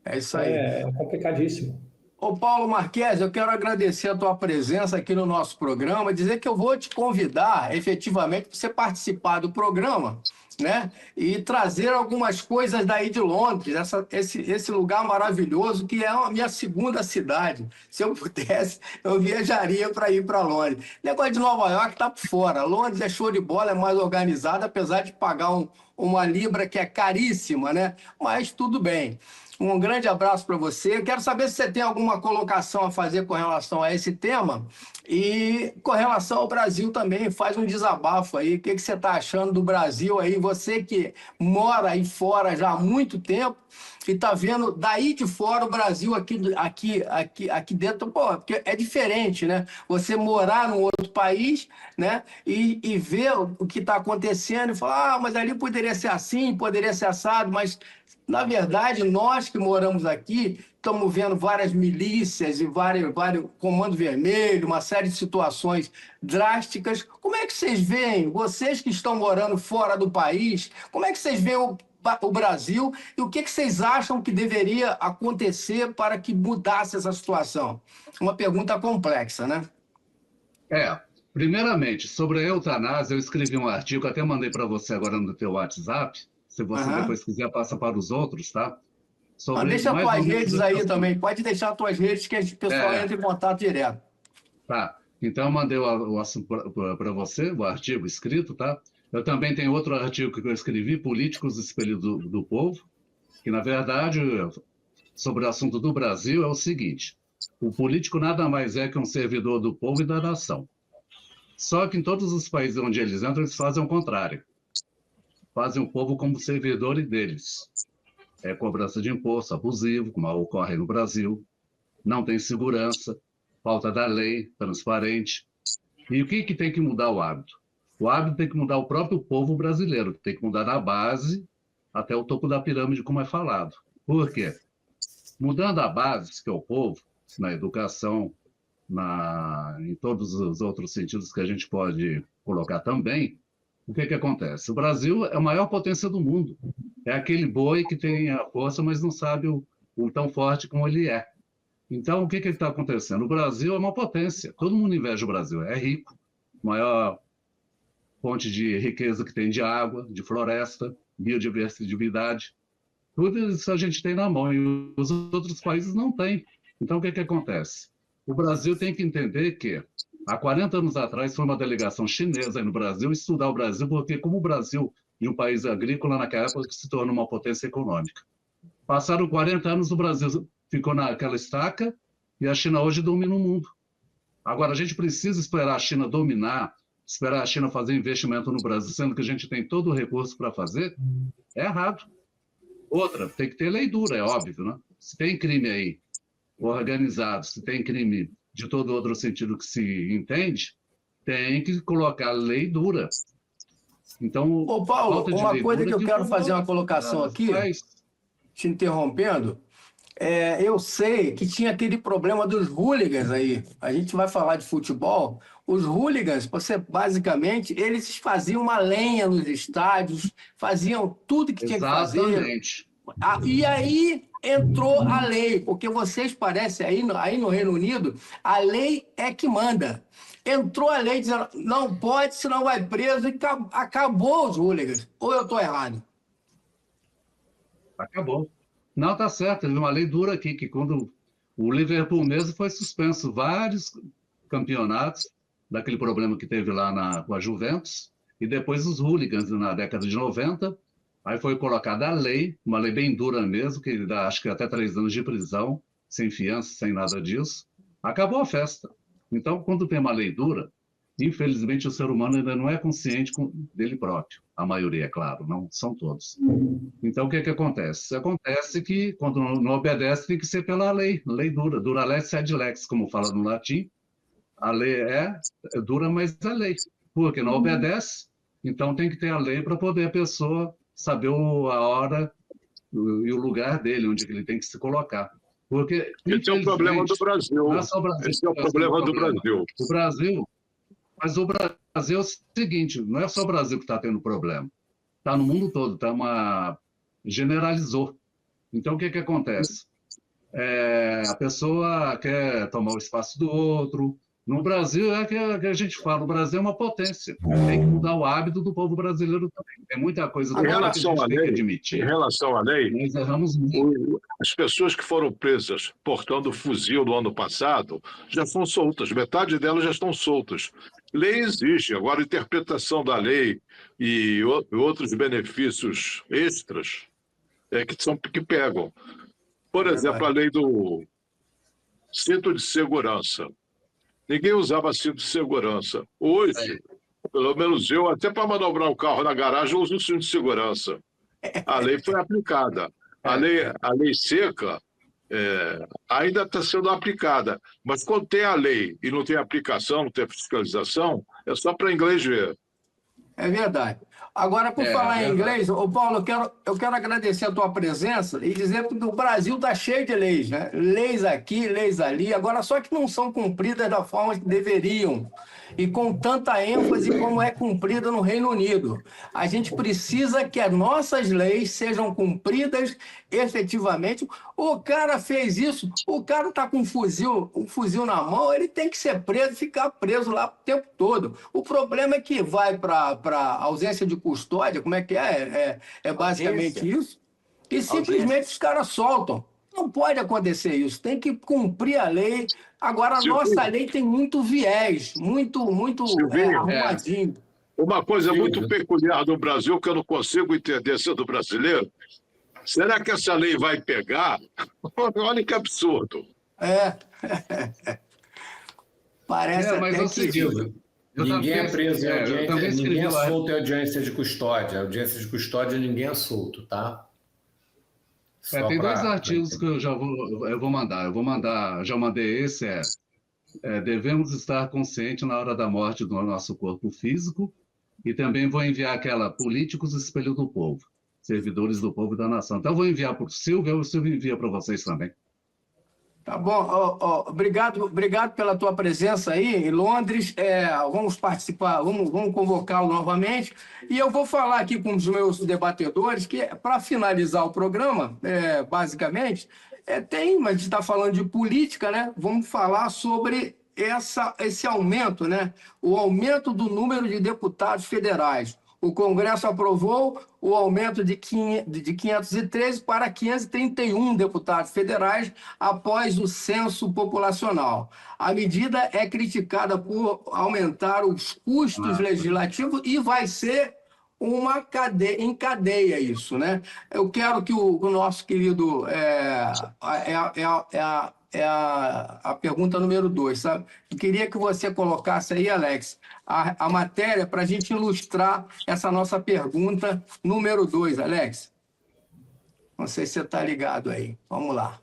É isso aí. É complicadíssimo. Ô Paulo Marques, eu quero agradecer a tua presença aqui no nosso programa, dizer que eu vou te convidar efetivamente para você participar do programa, né? E trazer algumas coisas daí de Londres, esse lugar maravilhoso que é a minha segunda cidade. Se eu pudesse, eu viajaria para ir para Londres. O negócio de Nova York está por fora. Londres é show de bola, é mais organizado, apesar de pagar uma libra que é caríssima, né? Mas tudo bem. Um grande abraço para você. Quero saber se você tem alguma colocação a fazer com relação a esse tema e com relação ao Brasil também. Faz um desabafo aí. O que você está achando do Brasil aí? Você que mora aí fora já há muito tempo e está vendo daí de fora o Brasil aqui dentro. Pô, porque é diferente, né? Você morar num outro país, né? E ver o que está acontecendo e falar, mas ali poderia ser assim, poderia ser assado, mas na verdade, nós que moramos aqui estamos vendo várias milícias e vários Comando Vermelho, uma série de situações drásticas. Como é que vocês veem, vocês que estão morando fora do país, como é que vocês veem o Brasil e o que vocês acham que deveria acontecer para que mudasse essa situação? Uma pergunta complexa, né? Primeiramente, sobre a eutanásia, eu escrevi um artigo, até mandei para você agora no teu WhatsApp. Se você depois quiser, passa para os outros, tá? Deixa as tuas redes aí também. Pode deixar as tuas redes que o pessoal entra em contato direto. Tá. Então, eu mandei o assunto para você, o artigo escrito, tá? Eu também tenho outro artigo que eu escrevi, Políticos Espelho do Povo, que, na verdade, sobre o assunto do Brasil, é o seguinte. O político nada mais é que um servidor do povo e da nação. Só que em todos os países onde eles entram, eles fazem o contrário. Fazem o povo como servidor deles. É cobrança de imposto abusivo, como ocorre no Brasil. Não tem segurança, falta da lei, transparente. E o que tem que mudar o hábito? O hábito tem que mudar o próprio povo brasileiro, tem que mudar da base até o topo da pirâmide, como é falado. Por quê? Mudando a base, que é o povo, na educação, em todos os outros sentidos que a gente pode colocar também, o que acontece? O Brasil é a maior potência do mundo. É aquele boi que tem a força, mas não sabe o tão forte como ele é. Então, o que está acontecendo? O Brasil é uma potência. Todo mundo inveja o Brasil. É rico. Maior fonte de riqueza que tem de água, de floresta, biodiversidade. Tudo isso a gente tem na mão e os outros países não têm. Então, o que acontece? O Brasil tem que entender que há 40 anos atrás foi uma delegação chinesa aí no Brasil estudar o Brasil, porque como o Brasil e um país agrícola naquela época se tornou uma potência econômica. Passaram 40 anos, o Brasil ficou naquela estaca e a China hoje domina o mundo. Agora, a gente precisa esperar a China dominar, esperar a China fazer investimento no Brasil, sendo que a gente tem todo o recurso para fazer, é errado. Outra, tem que ter lei dura, é óbvio, né? Se tem crime aí organizado, se tem crime de todo outro sentido que se entende, tem que colocar lei dura. Então, ô Paulo, uma coisa que eu quero fazer uma colocação aqui, te interrompendo, eu sei que tinha aquele problema dos hooligans aí. A gente vai falar de futebol. Os hooligans, basicamente, eles faziam uma lenha nos estádios, faziam tudo que tinha que fazer. Exatamente. E aí entrou a lei, porque vocês parecem aí no Reino Unido, a lei é que manda. Entrou a lei dizendo, não pode, senão vai preso, e acabou os hooligans. Ou eu estou errado? Acabou. Não, tá certo. Teve uma lei dura aqui, que quando o Liverpool mesmo foi suspenso vários campeonatos, daquele problema que teve lá com a Juventus, e depois os hooligans na década de 90, aí foi colocada a lei, uma lei bem dura mesmo, que dá acho que até 3 anos de prisão, sem fiança, sem nada disso. Acabou a festa. Então, quando tem uma lei dura, infelizmente o ser humano ainda não é consciente dele próprio. A maioria, é claro, não são todos. Então, o que acontece? Acontece que, quando não obedece, tem que ser pela lei dura. Dura lex sed lex, como fala no latim. A lei é dura, mas é lei. Porque não obedece, então tem que ter a lei para poder a pessoa saber a hora e o lugar dele, onde ele tem que se colocar. Porque, esse é o problema do Brasil. Não é só o Brasil. Esse é o problema do Brasil. Mas o Brasil é o seguinte, não é só o Brasil que está tendo problema. Está no mundo todo, generalizou. Então, o que acontece? A pessoa quer tomar o espaço do outro. No Brasil, é que a gente fala, o Brasil é uma potência. Tem que mudar o hábito do povo brasileiro também. Tem muita coisa do que a gente tem que admitir. Em relação à lei, nós erramos muito. As pessoas que foram presas portando fuzil no ano passado já são soltas, metade delas já estão soltas. Lei existe, agora a interpretação da lei e outros benefícios extras que pegam. Por exemplo, a lei do cinto de segurança. Ninguém usava cinto de segurança. Hoje, pelo menos eu, até para manobrar o carro na garagem, eu uso o cinto de segurança. A lei foi aplicada. A lei seca ainda está sendo aplicada. Mas quando tem a lei e não tem aplicação, não tem fiscalização, é só para inglês ver. É verdade. Agora, por falar em inglês, Paulo, eu quero agradecer a tua presença e dizer que o Brasil está cheio de leis, né? Leis aqui, leis ali, agora só que não são cumpridas da forma que deveriam e com tanta ênfase como é cumprida no Reino Unido. A gente precisa que as nossas leis sejam cumpridas efetivamente. O cara fez isso, o cara está com um fuzil na mão, ele tem que ser preso, ficar preso lá o tempo todo. O problema é que vai para ausência de custódia, como é que é? É basicamente isso. E simplesmente os caras soltam. Não pode acontecer isso. Tem que cumprir a lei. Agora, a nossa lei tem muito viés, muito arrumadinho. Uma coisa muito peculiar do Brasil que eu não consigo entender sendo brasileiro. Será que essa lei vai pegar? Olha que absurdo. Parece mas até é o seguinte, ninguém é preso em audiência, ninguém é solto em audiência de custódia. Audiência de custódia, ninguém é solto, tá? Tem 2 artigos que eu vou mandar. Já mandei esse, devemos estar conscientes na hora da morte do nosso corpo físico, e também vou enviar aquela Políticos Espelho do Povo, servidores do povo e da nação. Então, eu vou enviar para o Silvio, o Silvio envia para vocês também. Tá bom, obrigado pela tua presença aí em Londres. Vamos participar, vamos convocá-lo novamente. E eu vou falar aqui com os meus debatedores que, para finalizar o programa, basicamente, a gente está falando de política, né? Vamos falar sobre esse aumento, né? O aumento do número de deputados federais. O Congresso aprovou o aumento de 513 para 531 deputados federais após o censo populacional. A medida é criticada por aumentar os custos legislativos e vai ser uma cadeia, em cadeia isso, né? Eu quero que o nosso querido... a pergunta número 2, sabe? Eu queria que você colocasse aí, Alex, a matéria para a gente ilustrar essa nossa pergunta número 2, Alex. Não sei se você está ligado aí. Vamos lá.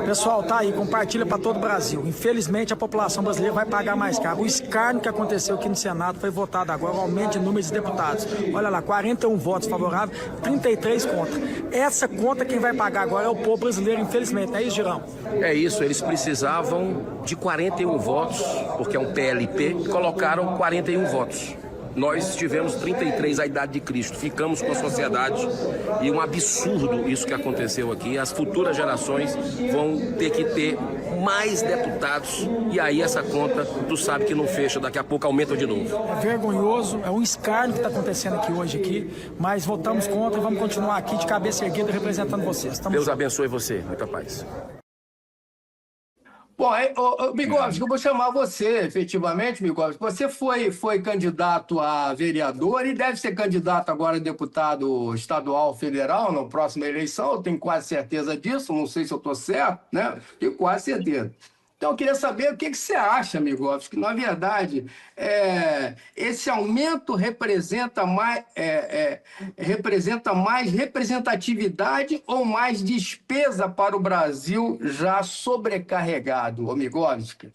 Pessoal, tá aí, compartilha para todo o Brasil. Infelizmente, a população brasileira vai pagar mais caro. O escárnio que aconteceu aqui no Senado foi votado agora, o aumento de número de deputados. Olha lá, 41 votos favoráveis, 33 contra. Essa conta quem vai pagar agora é o povo brasileiro, infelizmente. Não é isso, Girão? É isso, eles precisavam de 41 votos, porque é um PLP, e colocaram 41 votos. Nós tivemos 33 à idade de Cristo, ficamos com a sociedade e um absurdo isso que aconteceu aqui. As futuras gerações vão ter que ter mais deputados e aí essa conta, tu sabe que não fecha, daqui a pouco aumenta de novo. É vergonhoso, é um escárnio que está acontecendo aqui hoje, mas votamos contra e vamos continuar aqui de cabeça erguida representando vocês. Deus abençoe você, muita paz. Bom, Migovski, eu vou chamar você, efetivamente, Migovski. Você foi candidato a vereador e deve ser candidato agora a deputado estadual federal na próxima eleição, eu tenho quase certeza disso, não sei se eu estou certo, né? Tenho quase certeza. Então, eu queria saber o que você acha, Migovski, que, na verdade, esse aumento representa mais representatividade ou mais despesa para o Brasil já sobrecarregado, ô Migovski?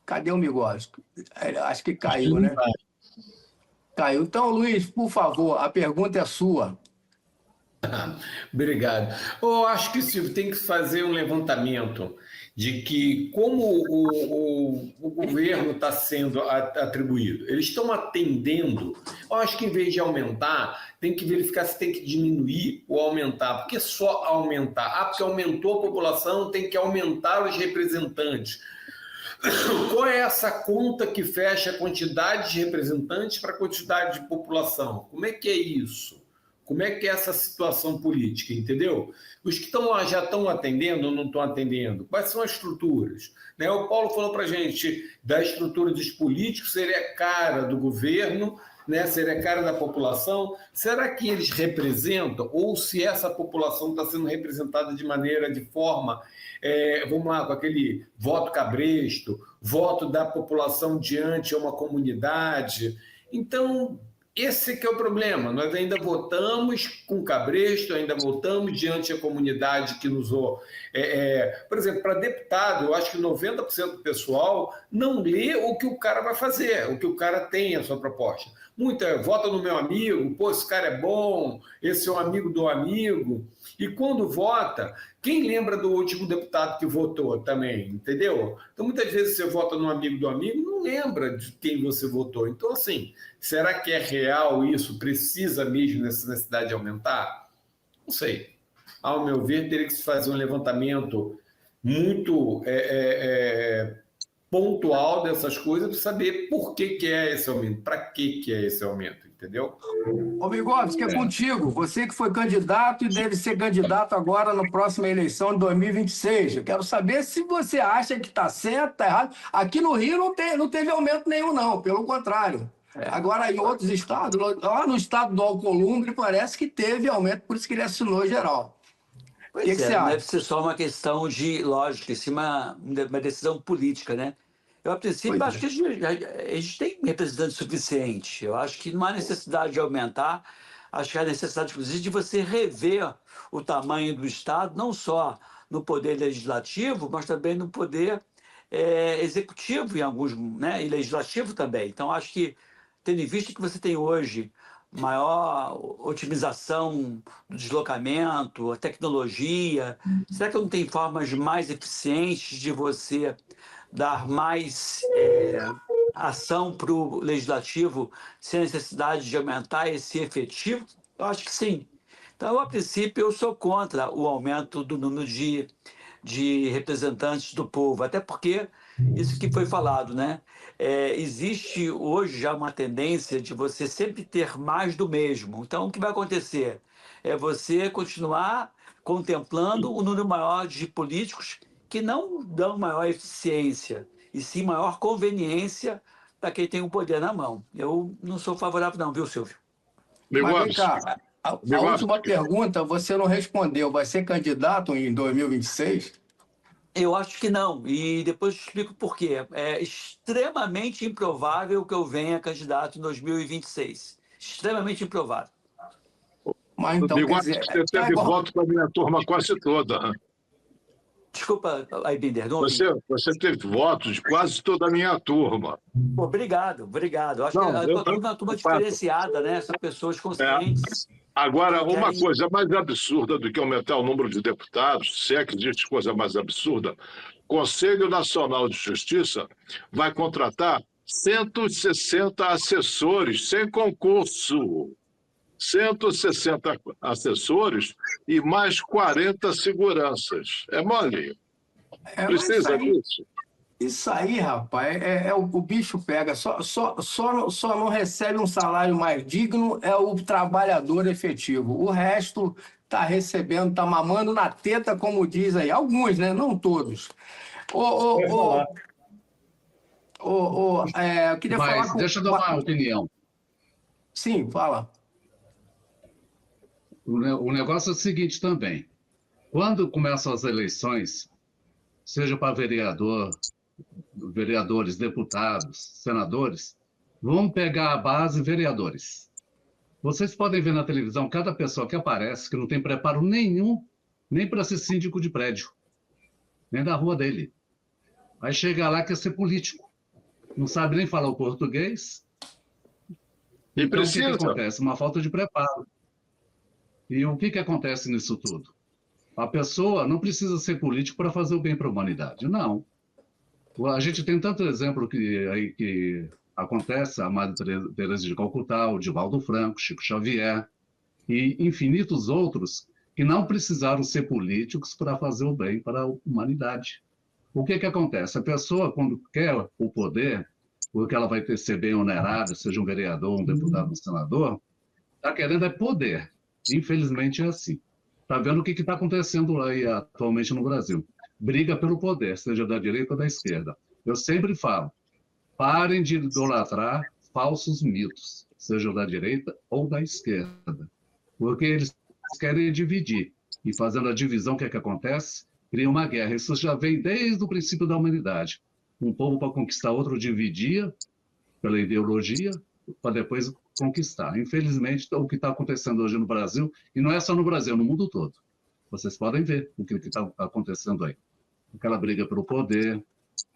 Cadê o Migovski? Acho que caiu, né? Caiu. Então, Luiz, por favor, a pergunta é sua. Obrigado. Eu acho que, Silvio, tem que fazer um levantamento de que como o governo está sendo atribuído, eles estão atendendo. Eu acho que, em vez de aumentar, tem que verificar se tem que diminuir ou aumentar. Por que só aumentar? Porque aumentou a população, tem que aumentar os representantes. Qual é essa conta que fecha a quantidade de representantes para a quantidade de população? Como é que é isso? Como é que é essa situação política, entendeu? Os que já estão atendendo ou não estão atendendo? Quais são as estruturas? Né? O Paulo falou para a gente da estrutura dos políticos, seria a cara do governo, né? Seria a cara da população. Será que eles representam? Ou se essa população está sendo representada de forma, vamos lá, com aquele voto cabresto, voto da população diante a uma comunidade? Então, esse que é o problema. Nós ainda votamos com cabresto, ainda votamos diante da comunidade que nos... por exemplo, para deputado, eu acho que 90% do pessoal não lê o que o cara vai fazer, o que o cara tem a sua proposta. Muita vota no meu amigo, pô, esse cara é bom, esse é um amigo do amigo. E quando vota, quem lembra do último deputado que votou também, entendeu? Então, muitas vezes você vota no amigo do amigo, não lembra de quem você votou. Então, assim, será que é real isso? Precisa mesmo nessa necessidade de aumentar? Não sei. Ao meu ver, teria que se fazer um levantamento muito pontual dessas coisas para saber por que é esse aumento, para que é esse aumento, entendeu? Ô, Migovski, é contigo. Você que foi candidato e deve ser candidato agora na próxima eleição de 2026. Eu quero saber se você acha que está certo, está errado. Aqui no Rio não teve aumento nenhum, não. Pelo contrário. Agora, em outros estados, lá no estado do Alcolumbre, parece que teve aumento, por isso que ele assinou geral. Pois que você não acha? deve ser só uma questão de lógica, em cima uma decisão política, né? Eu, a princípio, acho que a gente tem representante suficiente. Eu acho que não há necessidade de aumentar. Acho que há necessidade, inclusive, de você rever o tamanho do Estado, não só no poder legislativo, mas também no poder executivo, em alguns, né, e legislativo também. Então, acho que, tendo em vista que você tem hoje maior otimização do deslocamento, a tecnologia, será que não tem formas mais eficientes de você dar mais ação para o legislativo sem necessidade de aumentar esse efetivo? Eu acho que sim. Então, a princípio, eu sou contra o aumento do número de representantes do povo, até porque isso que foi falado, né? Existe hoje já uma tendência de você sempre ter mais do mesmo. Então, o que vai acontecer? É você continuar contemplando um número maior de políticos que não dão maior eficiência, e sim maior conveniência para quem tem o poder na mão. Eu não sou favorável não, viu, Silvio? Mas vem cá, a última pergunta você não respondeu. Vai ser candidato em 2026? Eu acho que não, e depois eu explico por quê. É extremamente improvável que eu venha candidato em 2026. Extremamente improvável. Mas então, você teve voto para a minha turma quase toda. Desculpa, Aibinder. Você teve votos de quase toda a minha turma. Obrigado. Acho que a tua turma é uma turma diferenciada, né? São pessoas conscientes. Agora, uma coisa mais absurda do que aumentar o número de deputados, se é que existe coisa mais absurda, o Conselho Nacional de Justiça vai contratar 160 assessores sem concurso. 160 assessores e mais 40 seguranças. É mole? Precisa disso? Isso aí, rapaz, o bicho pega. Só não recebe um salário mais digno é o trabalhador efetivo. O resto tá recebendo, tá mamando na teta, como diz aí. Alguns, né? Não todos. Eu queria falar com... Deixa eu dar uma opinião. Sim, fala. O negócio é o seguinte também. Quando começam as eleições, seja para vereadores, deputados, senadores, vão pegar a base vereadores. Vocês podem ver na televisão cada pessoa que aparece que não tem preparo nenhum, nem para ser síndico de prédio, nem da rua dele. Aí chega lá quer ser político. Não sabe nem falar o português. E então, precisa. o que acontece? Uma falta de preparo. E o que acontece nisso tudo? A pessoa não precisa ser político para fazer o bem para a humanidade. Não. A gente tem tanto exemplo que acontece, a Madre Teresa de Calcutá, o Divaldo Franco, Chico Xavier e infinitos outros que não precisaram ser políticos para fazer o bem para a humanidade. O que acontece? A pessoa, quando quer o poder, porque ela vai ser bem onerada, seja um vereador, um deputado, um senador, está querendo é poder. Infelizmente é assim. Está vendo o que está acontecendo aí atualmente no Brasil? Briga pelo poder, seja da direita ou da esquerda. Eu sempre falo, parem de idolatrar falsos mitos, seja da direita ou da esquerda. Porque eles querem dividir. E fazendo a divisão, o que acontece? Cria uma guerra. Isso já vem desde o princípio da humanidade. Um povo para conquistar outro dividia pela ideologia, para depois conquistar. Infelizmente, o que está acontecendo hoje no Brasil, e não é só no Brasil, no mundo todo. Vocês podem ver o que está acontecendo aí. Aquela briga pelo poder,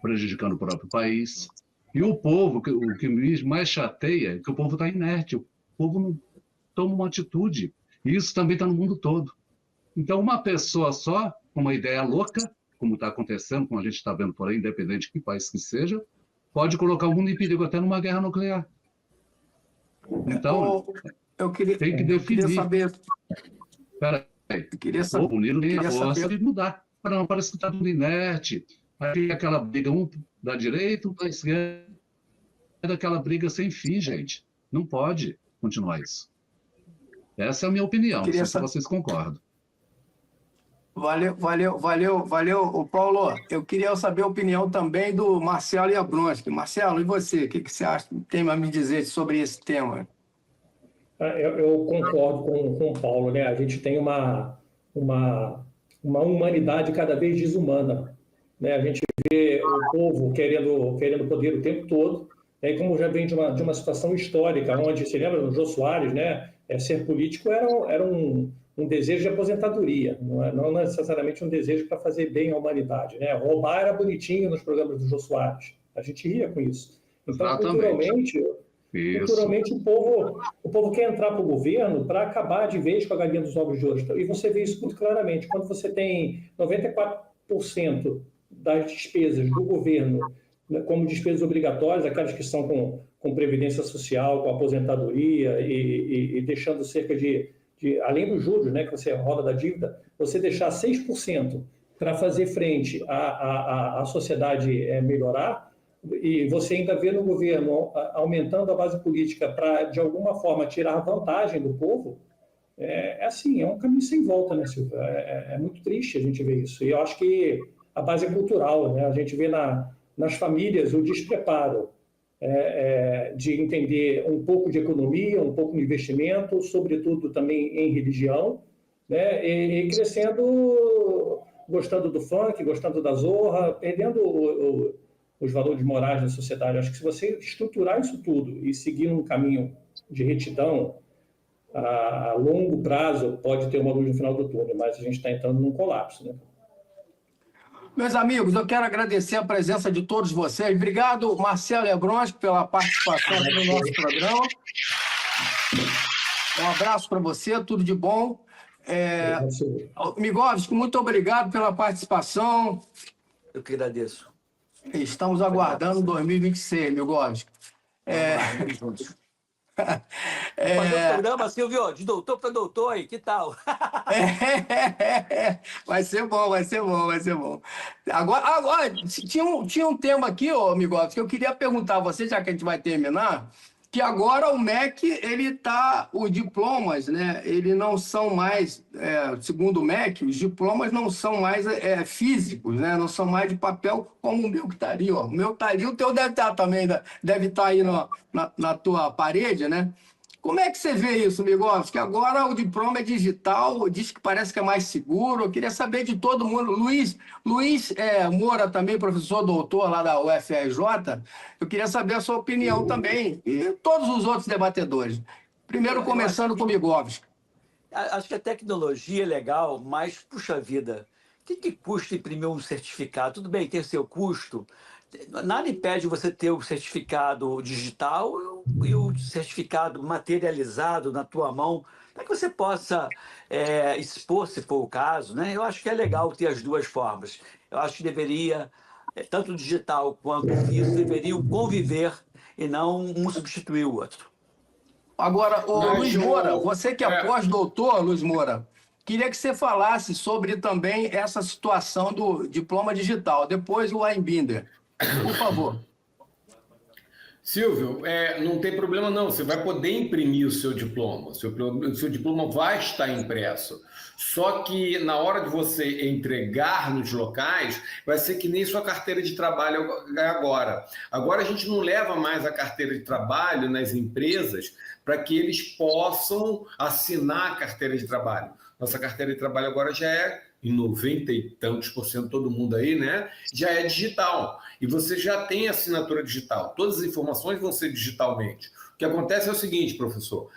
prejudicando o próprio país. E o povo, o que me mais chateia é que o povo está inerte. O povo não toma uma atitude. E isso também está no mundo todo. Então, uma pessoa só, com uma ideia louca, como está acontecendo, como a gente está vendo por aí, independente de que país que seja, pode colocar o mundo em perigo até numa guerra nuclear. Então, tem que definir. Eu queria saber... Espera aí. O Nilo tem a força de mudar. Não, parece que está tudo inerte. Aí fica aquela briga, um da direita, um da esquerda, aquela briga sem fim, gente. Não pode continuar isso. Essa é a minha opinião, não sei se vocês concordam. Valeu, Paulo. Eu queria saber a opinião também do Marcelo Jablonski. Marcelo, e você? O que você acha, tem a me dizer sobre esse tema? Eu concordo com o Paulo, né? A gente tem uma humanidade cada vez desumana, né? A gente vê o povo querendo poder o tempo todo, né? E como já vem de uma situação histórica, onde, se lembra do Jô Soares, né? Ser político era um desejo de aposentadoria, não necessariamente um desejo para fazer bem à humanidade, né? Roubar era bonitinho nos programas do Jô Soares, a gente ria com isso. Então, culturalmente o povo quer entrar para o governo para acabar de vez com a galinha dos ovos de ouro. E você vê isso muito claramente. Quando você tem 94% das despesas do governo, né, como despesas obrigatórias, aquelas que são com previdência social, com aposentadoria, e deixando cerca de além dos juros, né, que você roda da dívida, você deixar 6% para fazer frente à sociedade melhorar, e você ainda vê no governo aumentando a base política para, de alguma forma, tirar vantagem do povo, é um caminho sem volta, né, Silvio? É muito triste a gente ver isso. E eu acho que a base é cultural, né? A gente vê nas famílias o despreparo de entender um pouco de economia, um pouco de investimento, sobretudo também em religião, né? E crescendo, gostando do funk, gostando da zorra, perdendo os valores morais da sociedade. Acho que se você estruturar isso tudo e seguir um caminho de retidão, a longo prazo pode ter uma luz no final do túnel, mas a gente está entrando num colapso, né? Meus amigos, eu quero agradecer a presença de todos vocês. Obrigado, Marcelo Jablonski, pela participação aqui no nosso programa. Um abraço para você, tudo de bom. Migovski, muito obrigado pela participação. Eu que agradeço. Estamos aguardando 2026, Migovski. Vamos juntos. Fazer um programa, Silvio, de doutor para doutor aí, que tal? Vai ser bom. Agora tinha um tema aqui, Migovski, que eu queria perguntar a você, já que a gente vai terminar, que agora o MEC, os diplomas, né, ele não são mais, segundo o MEC, os diplomas não são mais físicos, né, não são mais de papel como o meu que está ali, ó. O meu está ali, o teu deve estar também, deve estar aí na tua parede, né? Como é que você vê isso, Migovski? Que agora o diploma é digital, diz que parece que é mais seguro. Eu queria saber de todo mundo. Luiz Moura também, professor doutor lá da UFRJ, eu queria saber a sua opinião também. E todos os outros debatedores. Primeiro, começando com o Migovski. Acho que a tecnologia é legal, mas, puxa vida, o que custa imprimir um certificado? Tudo bem, tem seu custo. Nada impede você ter o certificado digital e o certificado materializado na tua mão, para que você possa expor, se for o caso, né? Eu acho que é legal ter as duas formas. Eu acho que deveria, tanto o digital quanto o físico, deveriam conviver e não um substituir o outro. Agora, Luiz Moura, você que é pós-doutor, Luiz Moura, queria que você falasse sobre também essa situação do diploma digital. Depois o Einbinder. Por favor. Silvio, não tem problema não, você vai poder imprimir o seu diploma, o seu diploma vai estar impresso, só que na hora de você entregar nos locais, vai ser que nem sua carteira de trabalho agora. Agora a gente não leva mais a carteira de trabalho nas empresas para que eles possam assinar a carteira de trabalho. Nossa carteira de trabalho agora já em 90 e tantos %, todo mundo aí, né? Já é digital. E você já tem assinatura digital. Todas as informações vão ser digitalmente. O que acontece é o seguinte, professor.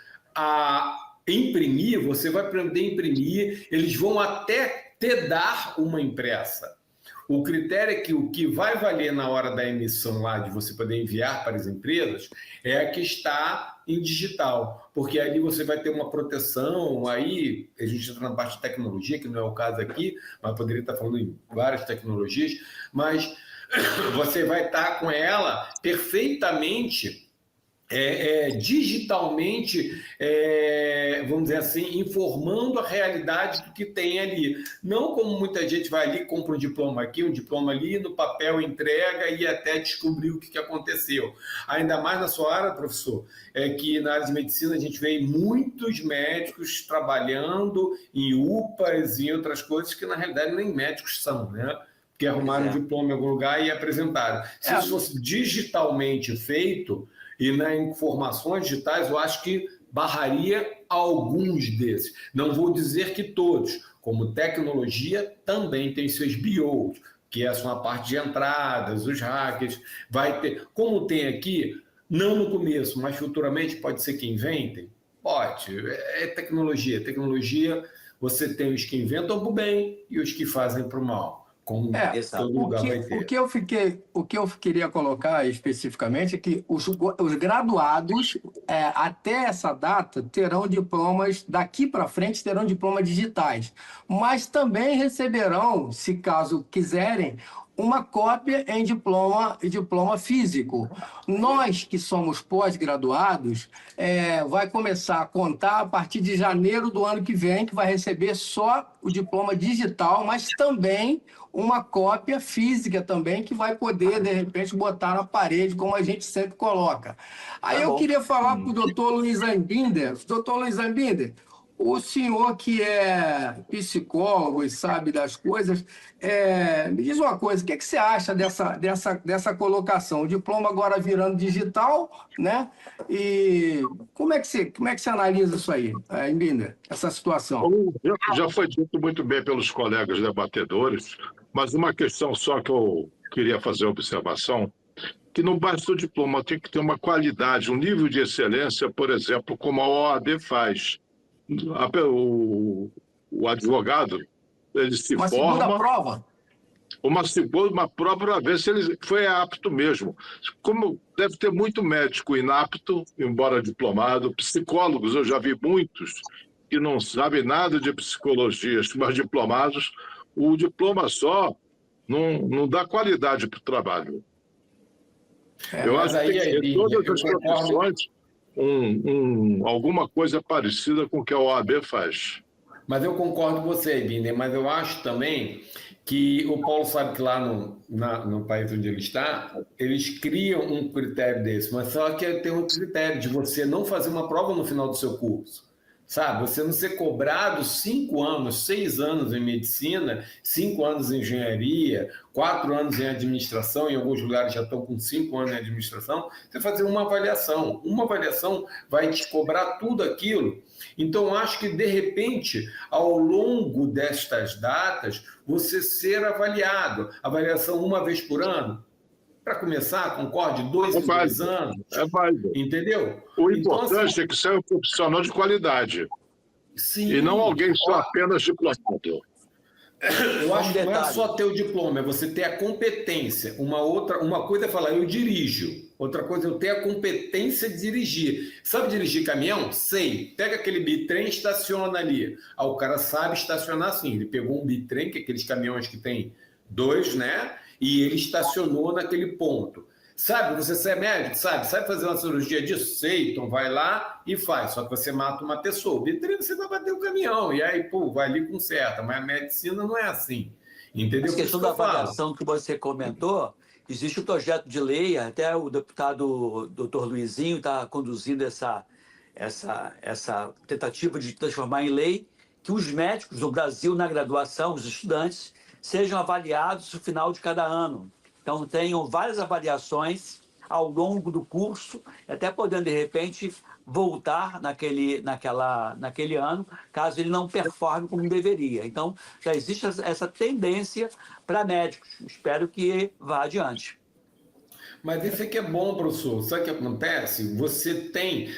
Imprimir, você vai aprender a imprimir, eles vão até te dar uma impressa. O critério é que o que vai valer na hora da emissão lá, de você poder enviar para as empresas, é a que está em digital, porque ali você vai ter uma proteção, aí a gente entra na parte de tecnologia, que não é o caso aqui, mas poderia estar falando em várias tecnologias, mas você vai estar com ela perfeitamente digitalmente, vamos dizer assim, informando a realidade do que tem ali. Não como muita gente vai ali, compra um diploma aqui, um diploma ali, no papel entrega e até descobrir o que aconteceu. Ainda mais na sua área, professor, que na área de medicina a gente vê muitos médicos trabalhando em UPAs e outras coisas que na realidade nem médicos são, né? Que arrumaram um diploma em algum lugar e apresentaram. Se isso fosse digitalmente feito, e nas informações digitais, eu acho que barraria alguns desses. Não vou dizer que todos, como tecnologia também tem seus BIOS, que essa é uma parte de entradas, os hackers, vai ter. Como tem aqui, não no começo, mas futuramente pode ser que inventem? Pode, é tecnologia. Tecnologia, você tem os que inventam para o bem e os que fazem para o mal. Como todo lugar vai ter. O que eu queria colocar especificamente é que os graduados, até essa data, terão diplomas, daqui para frente, terão diplomas digitais. Mas também receberão, se caso quiserem, uma cópia em diploma físico. Nós que somos pós-graduados, vai começar a contar a partir de janeiro do ano que vem, que vai receber só o diploma digital, mas também uma cópia física também, que vai poder, de repente, botar na parede, como a gente sempre coloca. Aí eu queria falar para o doutor Luiz Einbinder. Doutor Luiz Einbinder, o senhor que é psicólogo e sabe das coisas, me diz uma coisa, o que você acha dessa colocação? O diploma agora virando digital, né? E como é que você analisa isso aí, Einbinder, essa situação? Já foi dito muito bem pelos colegas debatedores, mas uma questão só que eu queria fazer uma observação, que não basta o diploma, tem que ter uma qualidade, um nível de excelência, por exemplo, como a OAB faz. O advogado, ele se forma... Uma segunda prova? Uma prova para ver se ele foi apto mesmo. Como deve ter muito médico inapto, embora diplomado, psicólogos, eu já vi muitos que não sabem nada de psicologia, mas diplomados, o diploma só não dá qualidade para o trabalho. Eu acho que tem que ter todas as profissões alguma coisa parecida com o que a OAB faz. Mas eu concordo com você, Binder, mas eu acho também que o Paulo sabe que lá no país onde ele está, eles criam um critério desse, mas só que tem um critério de você não fazer uma prova no final do seu curso. Sabe, você não ser cobrado 5 anos, 6 anos em medicina, 5 anos em engenharia, 4 anos em administração, em alguns lugares já estão com 5 anos em administração, você fazer uma avaliação. Uma avaliação vai te cobrar tudo aquilo. Então, acho que, de repente, ao longo destas datas, você ser avaliado. Avaliação uma vez por ano. Para começar, concorde, 2 em 2 anos. É válido. Entendeu? O importante é que seja um profissional de qualidade. Sim. E não alguém só apenas diplomado. Eu acho que não é só ter o diploma, é você ter a competência. Uma coisa é falar, eu dirijo. Outra coisa é eu ter a competência de dirigir. Sabe dirigir caminhão? Sei. Pega aquele bitrem e estaciona ali. O cara sabe estacionar assim. Ele pegou um bitrem, que é aqueles caminhões que tem 2, né? E ele estacionou naquele ponto. Sabe, você é médico, sabe fazer uma cirurgia disso? Sei, então vai lá e faz, só que você mata uma pessoa. O bitrem você vai bater o caminhão, e aí, pô, vai ali conserta, mas a medicina não é assim, entendeu? A questão da avaliação que você comentou, existe um projeto de lei, até o deputado Dr. Luizinho está conduzindo essa tentativa de transformar em lei, que os médicos do Brasil, na graduação, os estudantes, sejam avaliados no final de cada ano. Então, tenham várias avaliações ao longo do curso, até podendo, de repente, voltar naquele ano, caso ele não performe como deveria. Então, já existe essa tendência para médicos. Espero que vá adiante. Mas isso aqui é bom, professor. Sabe o que acontece? Você tem,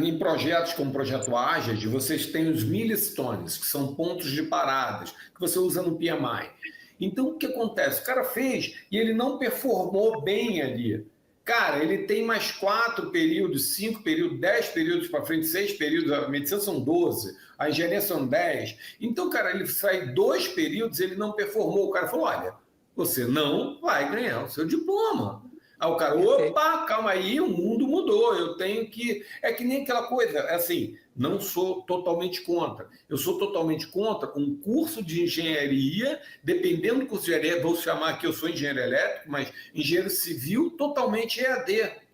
em projetos como o Projeto Agile, vocês têm os milestones, que são pontos de paradas, que você usa no PMI. Então, o que acontece? O cara fez e ele não performou bem ali. Cara, ele tem mais 4 períodos, 5 períodos, 10 períodos para frente, 6 períodos, a medicina são 12, a engenharia são 10. Então, cara, ele sai 2 períodos, ele não performou. O cara falou, olha, você não vai ganhar o seu diploma. Aí o cara, opa, calma aí, o mundo mudou, eu tenho que... É que nem aquela coisa, assim, não sou totalmente contra. Eu sou totalmente contra um curso de engenharia, dependendo do curso de engenharia, vou chamar aqui, eu sou engenheiro elétrico, mas engenheiro civil totalmente EAD.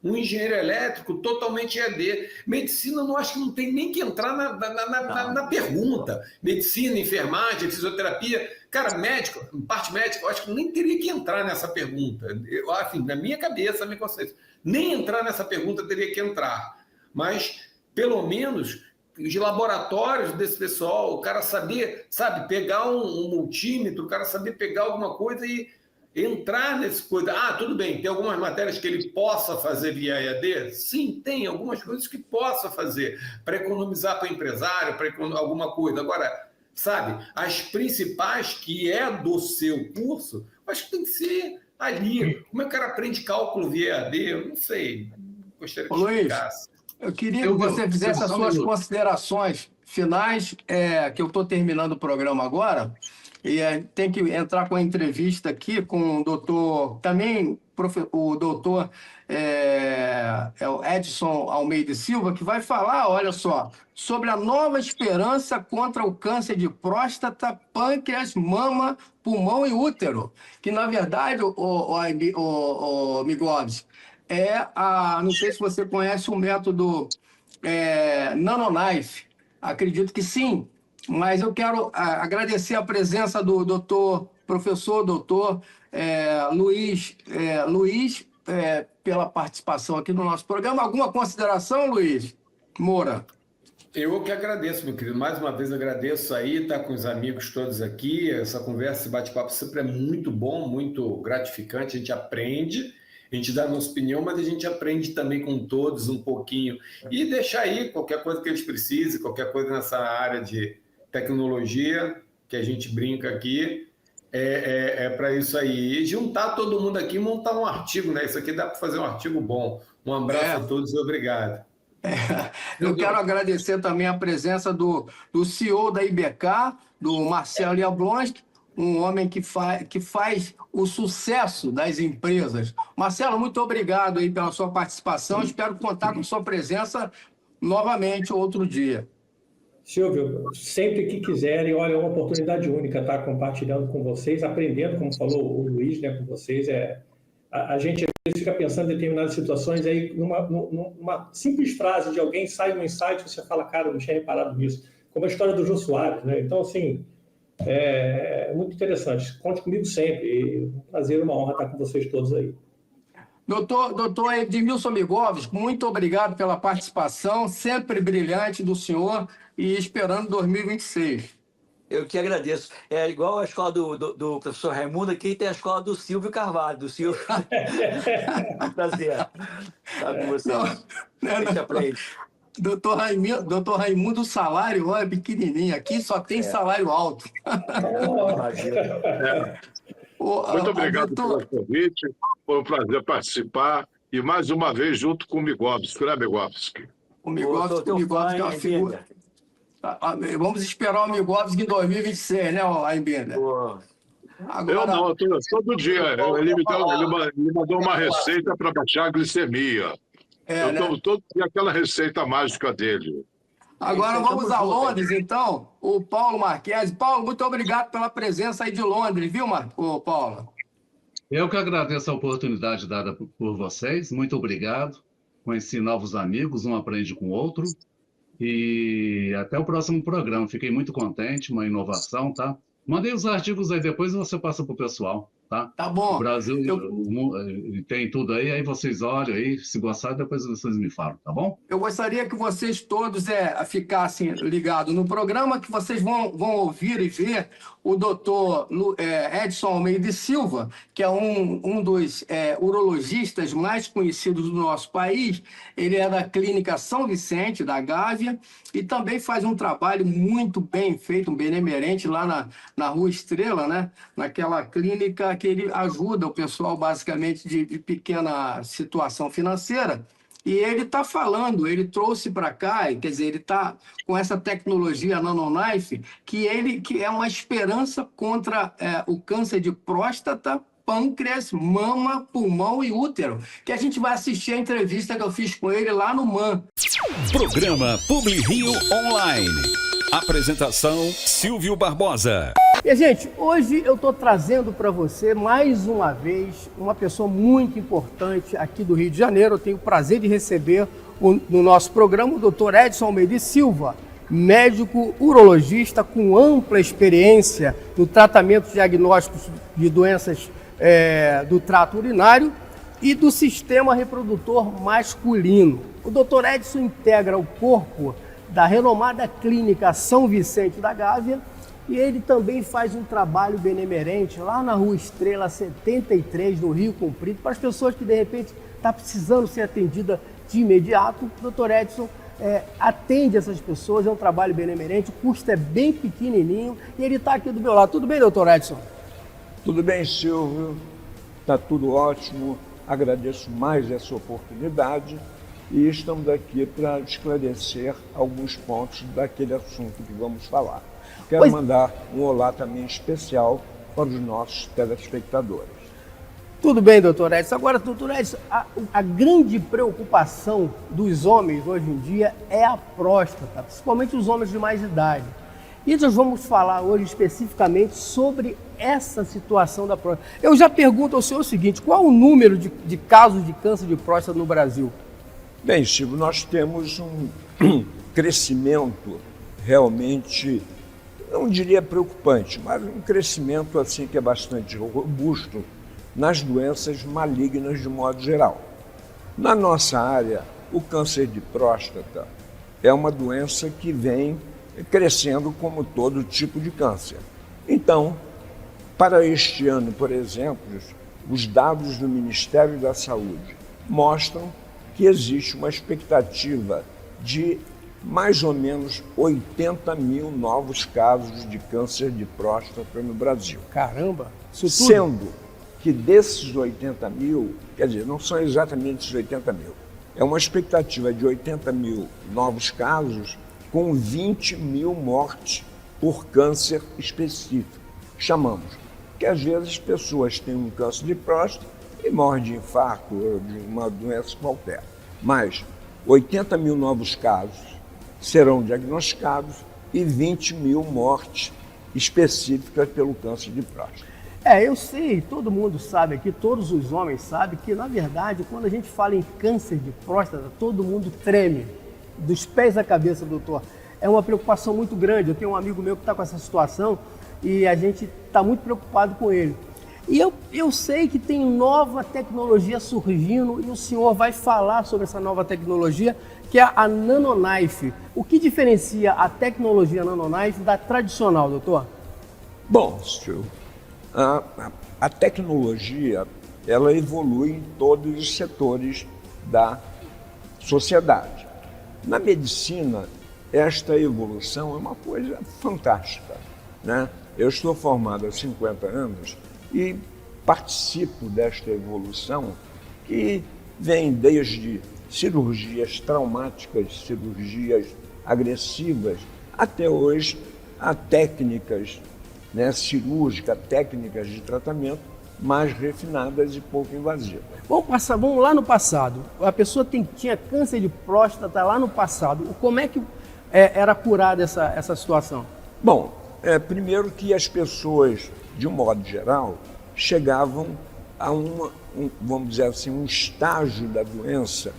Um engenheiro elétrico totalmente EAD. Medicina, eu acho que não tem nem que entrar na pergunta. Medicina, enfermagem, fisioterapia. Cara, médico, parte médica, eu acho que nem teria que entrar nessa pergunta. Eu, assim, na minha cabeça, na minha consciência. Nem entrar nessa pergunta teria que entrar. Mas, pelo menos, os laboratórios desse pessoal, o cara saber, sabe, pegar um multímetro, o cara saber pegar alguma coisa e entrar nesse coisa. Ah, tudo bem, tem algumas matérias que ele possa fazer via EAD? Sim, tem algumas coisas que possa fazer para economizar para o empresário, para alguma coisa. Agora, sabe, as principais que é do seu curso, acho que tem que ser ali. Como é que o cara aprende cálculo via EAD? Eu não sei. Gostaria que explicasse. Eu queria que você fizesse as suas considerações finais, que eu estou terminando o programa agora. E tem que entrar com a entrevista aqui com o doutor, também o doutor o Edson Almeida Silva, que vai falar, olha só, sobre a nova esperança contra o câncer de próstata, pâncreas, mama, pulmão e útero. Que, na verdade, o Migovski, não sei se você conhece o método Nanoknife. Acredito que sim. Mas eu quero agradecer a presença do professor doutor Luiz, pela participação aqui no nosso programa. Alguma consideração, Luiz Moura? Eu que agradeço, meu querido. Mais uma vez agradeço aí, estar com os amigos todos aqui. Essa conversa, esse bate-papo sempre é muito bom, muito gratificante. A gente aprende, a gente dá a nossa opinião, mas a gente aprende também com todos um pouquinho. E deixar aí qualquer coisa que eles precisem, qualquer coisa nessa área de tecnologia, que a gente brinca aqui, para isso aí. E juntar todo mundo aqui e montar um artigo, né? Isso aqui dá para fazer um artigo bom. Um abraço a todos e obrigado. Eu quero agradecer também a presença do CEO da IBK, do Marcelo Jablonski, um homem que faz o sucesso das empresas. Marcelo, muito obrigado aí pela sua participação. Espero contar com sua presença novamente outro dia. Silvio, sempre que quiserem, olha, é uma oportunidade única estar compartilhando com vocês, aprendendo, como falou o Luiz, né, com vocês. A gente às vezes fica pensando em determinadas situações, aí numa simples frase de alguém sai um insight, você fala, cara, eu não tinha reparado nisso. Como a história do Jô Soares, né? Então, assim, é muito interessante. Conte comigo sempre. Um prazer, uma honra estar com vocês todos aí. Doutor Edmilson Migovski, muito obrigado pela participação, sempre brilhante do senhor e esperando 2026. Eu que agradeço. É igual a escola do professor Raimundo, aqui tem a escola do Silvio Carvalho, do Silvio. Prazer. Tá com você. Deixa pra ele. Doutor Raimundo, o salário é pequenininho. Aqui só tem salário alto. Muito obrigado pelo convite. Foi um prazer participar. E mais uma vez junto com o Migovski, né, Migovski? O Migovski é uma figura. Vamos esperar o Migovski em 2026, né, Aimbender? Agora... Eu não, todo dia. Ele me mandou uma receita para baixar a glicemia. Eu todo dia aquela receita mágica dele. Agora vamos a Londres, então. O Paulo Marquesi. Paulo, muito obrigado pela presença aí de Londres, viu, Paulo? Eu que agradeço a oportunidade dada por vocês. Muito obrigado. Conheci novos amigos, um aprende com o outro. E até o próximo programa. Fiquei muito contente, uma inovação, tá? Mandei os artigos aí depois e você passa para o pessoal, tá? Tá bom. O Brasil tem tudo aí vocês olham aí, se gostarem, depois vocês me falam, tá bom? Eu gostaria que vocês todos ficassem ligados no programa, que vocês vão ouvir e ver o doutor Edson Almeida Silva, que é um dos urologistas mais conhecidos do nosso país. Ele é da Clínica São Vicente, da Gávea, e também faz um trabalho muito bem feito, um benemerente lá na Rua Estrela, né? Naquela clínica que ele ajuda o pessoal basicamente de pequena situação financeira. E ele está falando, ele trouxe para cá, quer dizer, ele está com essa tecnologia NanoKnife, que é uma esperança contra o câncer de próstata, pâncreas, mama, pulmão e útero, que a gente vai assistir a entrevista que eu fiz com ele lá no MAN. Programa PubliRio Online. Apresentação Silvio Barbosa. E, gente, hoje eu estou trazendo para você, mais uma vez, uma pessoa muito importante aqui do Rio de Janeiro. Eu tenho o prazer de receber no nosso programa o doutor Edson Almeida Silva, médico urologista com ampla experiência no tratamento de diagnósticos de doenças do trato urinário e do sistema reprodutor masculino. O doutor Edson integra o corpo da renomada Clínica São Vicente da Gávea e ele também faz um trabalho benemerente lá na Rua Estrela 73, no Rio Comprido, para as pessoas que de repente estão precisando ser atendidas de imediato. O doutor Edson atende essas pessoas, é um trabalho benemerente, o custo é bem pequenininho e ele está aqui do meu lado. Tudo bem, doutor Edson? Tudo bem, Silvio, está tudo ótimo, agradeço mais essa oportunidade e estamos aqui para esclarecer alguns pontos daquele assunto que vamos falar. Quero mandar um olá também especial para os nossos telespectadores. Tudo bem, doutor Edson. Agora, doutor Edson, a grande preocupação dos homens hoje em dia é a próstata, principalmente os homens de mais idade. E nós vamos falar hoje especificamente sobre essa situação da próstata. Eu já pergunto ao senhor o seguinte, qual o número de casos de câncer de próstata no Brasil? Bem, Silvio, nós temos um crescimento realmente, não diria preocupante, mas um crescimento assim que é bastante robusto nas doenças malignas de modo geral. Na nossa área, o câncer de próstata é uma doença que vem crescendo como todo tipo de câncer. Então, para este ano, por exemplo, os dados do Ministério da Saúde mostram que existe uma expectativa de mais ou menos 80 mil novos casos de câncer de próstata no Brasil. Caramba! Isso tudo? Sendo que desses 80 mil, quer dizer, não são exatamente os 80 mil, é uma expectativa de 80 mil novos casos com 20 mil mortes por câncer específico. Chamamos, que às vezes as pessoas têm um câncer de próstata e morrem de infarto ou de uma doença qualquer. Mas 80 mil novos casos serão diagnosticados e 20 mil mortes específicas pelo câncer de próstata. Eu sei, todo mundo sabe aqui, todos os homens sabem que, na verdade, quando a gente fala em câncer de próstata, todo mundo treme, dos pés à cabeça, doutor. É uma preocupação muito grande. Eu tenho um amigo meu que está com essa situação e a gente está muito preocupado com ele. E eu sei que tem nova tecnologia surgindo e o senhor vai falar sobre essa nova tecnologia, que é a NanoKnife. O que diferencia a tecnologia NanoKnife da tradicional, doutor? Bom, Stu, a tecnologia ela evolui em todos os setores da sociedade. Na medicina, esta evolução é uma coisa fantástica, né? Eu estou formado há 50 anos e participo desta evolução que vem desde cirurgias traumáticas, cirurgias agressivas, até hoje a técnicas, né, cirúrgicas, técnicas de tratamento mais refinadas e pouco invasivas. Vamos lá no passado. A pessoa tinha câncer de próstata lá no passado. Como é que era curada essa situação? Bom, primeiro que as pessoas, de um modo geral, chegavam a vamos dizer assim, um estágio da doença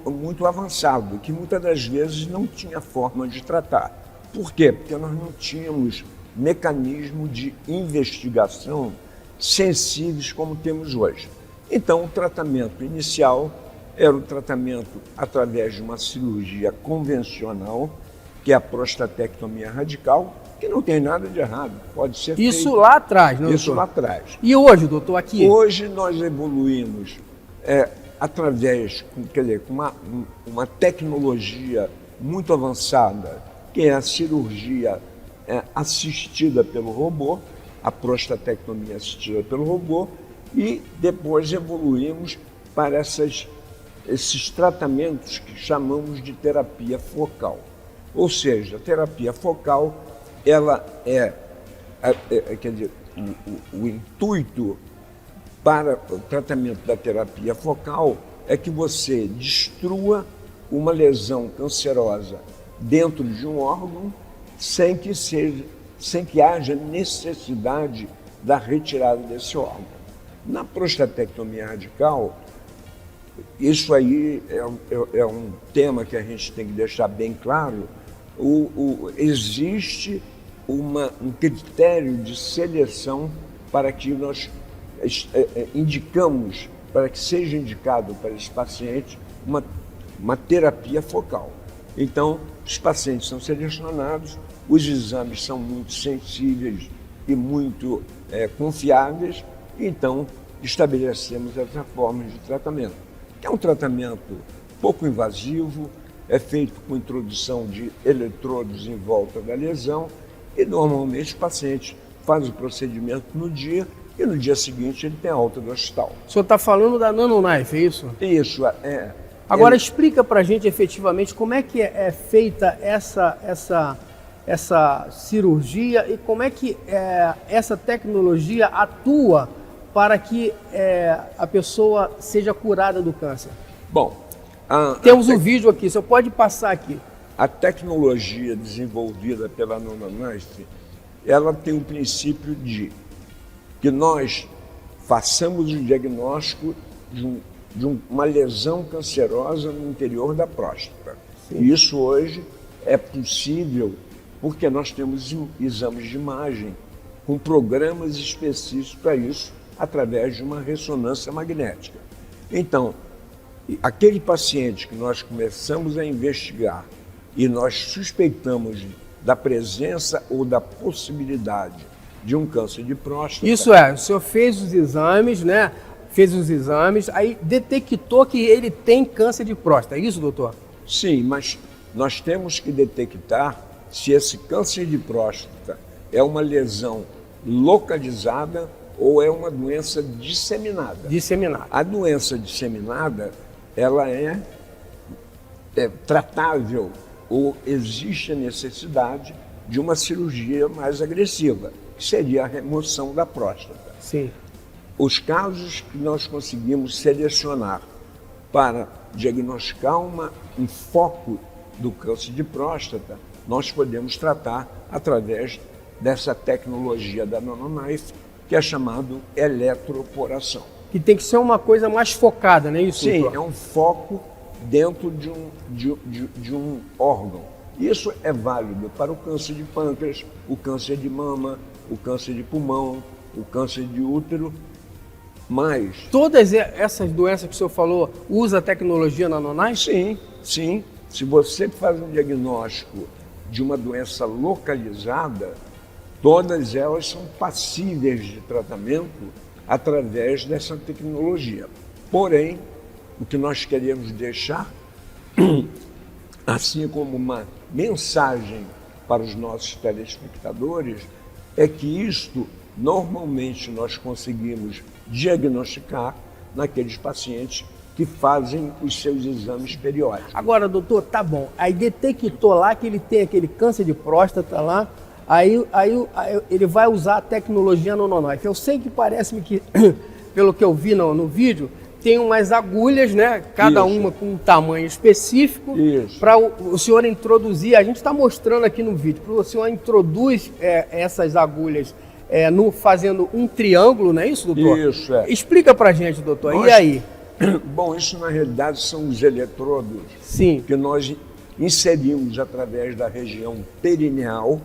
muito avançado, que muitas das vezes não tinha forma de tratar. Por quê? Porque nós não tínhamos mecanismo de investigação sensíveis como temos hoje. Então, o tratamento inicial era o tratamento através de uma cirurgia convencional, que é a prostatectomia radical, que não tem nada de errado, pode ser feito. Isso lá atrás, né, Isso doutor? lá atrás. E hoje, doutor, aqui? Hoje nós evoluímos através, com uma tecnologia muito avançada, que é a cirurgia assistida pelo robô, a prostatectomia assistida pelo robô, e depois evoluímos para esses tratamentos que chamamos de terapia focal. Ou seja, a terapia focal, ela quer dizer, o intuito para o tratamento da terapia focal é que você destrua uma lesão cancerosa dentro de um órgão sem que haja necessidade da retirada desse órgão. Na prostatectomia radical, isso aí é um tema que a gente tem que deixar bem claro. Existe um critério de seleção para que nós indicamos, para que seja indicado para esse paciente uma terapia focal. Então, os pacientes são selecionados, os exames são muito sensíveis e muito confiáveis, então estabelecemos essa forma de tratamento. É um tratamento pouco invasivo, é feito com introdução de eletrodos em volta da lesão e normalmente o paciente faz o procedimento no dia e no dia seguinte ele tem alta do hospital. O senhor está falando da NanoKnife, é isso? Isso, Agora explica para a gente efetivamente como é que é feita essa cirurgia e como é que essa tecnologia atua para que a pessoa seja curada do câncer. Bom, temos um vídeo aqui, o senhor pode passar aqui. A tecnologia desenvolvida pela NanoKnife, ela tem o princípio de que nós façamos o diagnóstico de uma lesão cancerosa no interior da próstata. E isso hoje é possível porque nós temos exames de imagem com programas específicos para isso, através de uma ressonância magnética. Então, aquele paciente que nós começamos a investigar e nós suspeitamos da presença ou da possibilidade de um câncer de próstata... Isso o senhor fez os exames, né? Aí detectou que ele tem câncer de próstata, é isso, doutor? Sim, mas nós temos que detectar se esse câncer de próstata é uma lesão localizada ou é uma doença disseminada. A doença disseminada, ela é tratável ou existe a necessidade de uma cirurgia mais agressiva, que seria a remoção da próstata. Sim. Os casos que nós conseguimos selecionar para diagnosticar um foco do câncer de próstata, nós podemos tratar através dessa tecnologia da NanoKnife, que é chamado eletroporação. Que tem que ser uma coisa mais focada, não é isso? Sim, doutor? é um foco dentro de um órgão. Isso é válido para o câncer de pâncreas, o câncer de mama, o câncer de pulmão, o câncer de útero, mas... Todas essas doenças que o senhor falou, usa a tecnologia NanoKnife? Sim, sim. Se você faz um diagnóstico de uma doença localizada, todas elas são passíveis de tratamento através dessa tecnologia. Porém, o que nós queremos deixar, assim como uma mensagem para os nossos telespectadores, é que isto, normalmente, nós conseguimos diagnosticar naqueles pacientes que fazem os seus exames periódicos. Agora, doutor, tá bom. Aí detectou lá que ele tem aquele câncer de próstata lá, aí ele vai usar a tecnologia NanoKnife. Eu sei que parece-me que, pelo que eu vi no vídeo, tem umas agulhas, né? Cada uma com um tamanho específico para o senhor introduzir. A gente está mostrando aqui no vídeo. O senhor introduz essas agulhas fazendo um triângulo, não é isso, doutor? Isso, é. Explica para a gente, doutor. E aí? Bom, isso na realidade são os eletrodos que nós inserimos através da região perineal,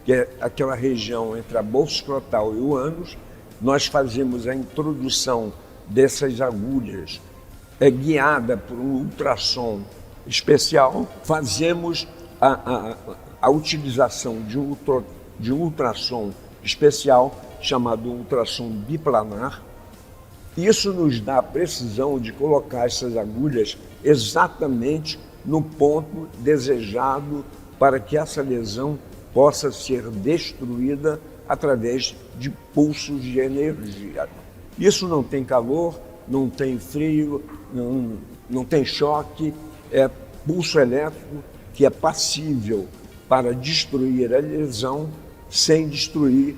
que é aquela região entre a bolsa escrotal e o ânus. Nós fazemos a introdução dessas agulhas guiada por um ultrassom especial. Fazemos a utilização de um ultrassom especial chamado ultrassom biplanar. Isso nos dá a precisão de colocar essas agulhas exatamente no ponto desejado para que essa lesão possa ser destruída através de pulsos de energia. Isso não tem calor, não tem frio, não tem choque, é pulso elétrico que é passível para destruir a lesão sem destruir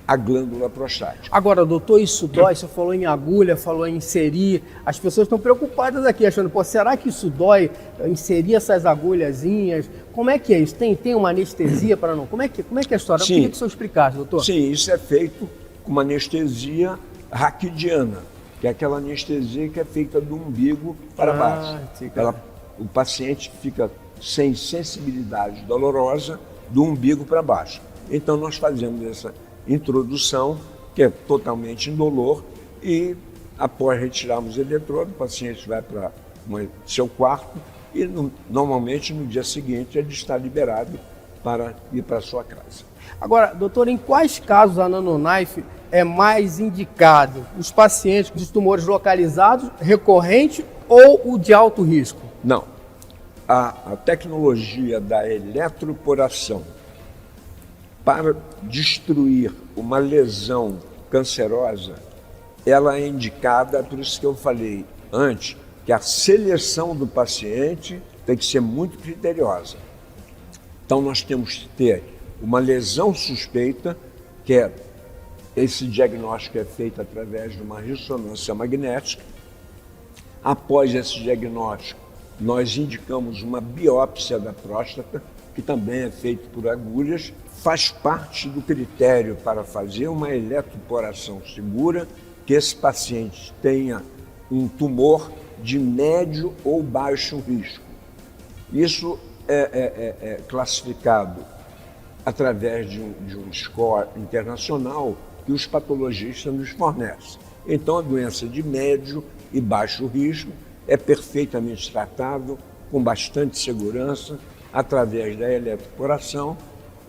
a glândula prostática. Agora, doutor, isso dói? Você falou em agulha, falou em inserir. As pessoas estão preocupadas aqui, achando, pô, será que isso dói? Inserir essas agulhazinhas? Como é que é isso? Tem uma anestesia para não? Como é que é a história? Eu queria que o senhor explicasse, doutor. Sim, isso é feito com uma anestesia raquidiana, que é aquela anestesia que é feita do umbigo para baixo. O paciente fica sem sensibilidade dolorosa do umbigo para baixo. Então, nós fazemos essa introdução, que é totalmente indolor, e após retirarmos o eletrodo, o paciente vai para seu quarto e normalmente no dia seguinte ele está liberado para ir para sua casa. Agora, doutor, em quais casos a NanoKnife é mais indicado? Os pacientes de tumores localizados, recorrente ou o de alto risco? Não. A tecnologia da eletroporação para destruir uma lesão cancerosa, ela é indicada, por isso que eu falei antes, que a seleção do paciente tem que ser muito criteriosa. Então nós temos que ter uma lesão suspeita, que esse diagnóstico é feito através de uma ressonância magnética. Após esse diagnóstico, nós indicamos uma biópsia da próstata, que também é feito por agulhas. Faz parte do critério para fazer uma eletroporação segura que esse paciente tenha um tumor de médio ou baixo risco. Isso é classificado através de um score internacional que os patologistas nos fornecem. Então, a doença de médio e baixo risco é perfeitamente tratável, com bastante segurança, através da eletroporação.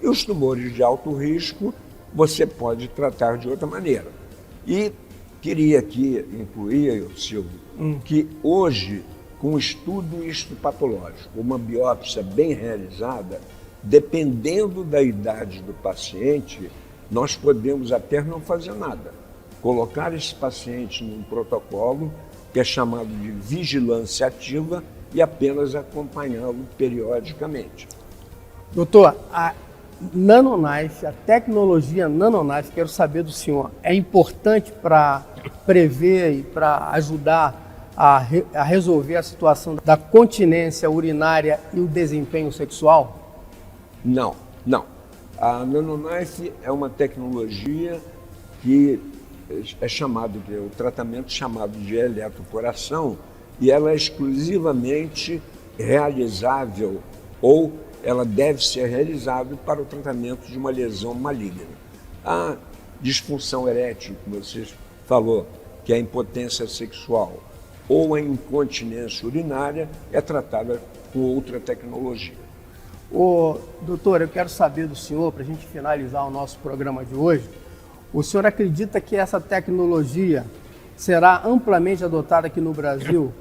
E os tumores de alto risco você pode tratar de outra maneira. E queria aqui incluir, Silvio, que hoje, com o estudo histopatológico, uma biópsia bem realizada, dependendo da idade do paciente, nós podemos até não fazer nada. Colocar esse paciente num protocolo que é chamado de vigilância ativa e apenas acompanhá-lo periodicamente. Doutor, a NanoKnife, a tecnologia NanoKnife, quero saber do senhor, é importante para prever e para ajudar a resolver a situação da continência urinária e o desempenho sexual? Não. A NanoKnife é uma tecnologia que é o tratamento chamado de eletroporação, e ela é exclusivamente realizável, ou ela deve ser realizada para o tratamento de uma lesão maligna. A disfunção erétil, que você falou, que é a impotência sexual, ou a incontinência urinária, é tratada com outra tecnologia. Doutor, eu quero saber do senhor, para a gente finalizar o nosso programa de hoje, o senhor acredita que essa tecnologia será amplamente adotada aqui no Brasil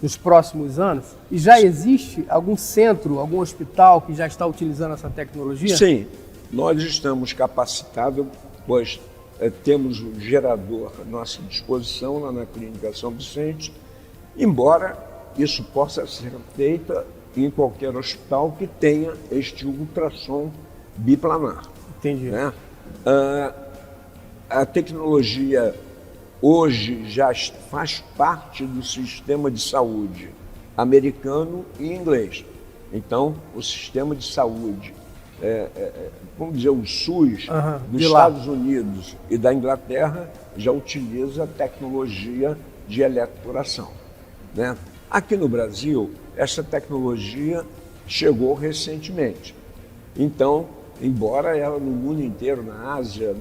nos próximos anos? E já existe algum centro, algum hospital que já está utilizando essa tecnologia? Sim, nós estamos capacitados, pois temos um gerador à nossa disposição lá na Clínica São Vicente, embora isso possa ser feito em qualquer hospital que tenha este ultrassom biplanar. Entendi. Né? A tecnologia hoje já faz parte do sistema de saúde americano e inglês. Então, o sistema de saúde, vamos dizer, o SUS dos Estados Unidos e da Inglaterra já utiliza a tecnologia de eletroporação. Né? Aqui no Brasil, essa tecnologia chegou recentemente. Então, embora ela no mundo inteiro, na Ásia,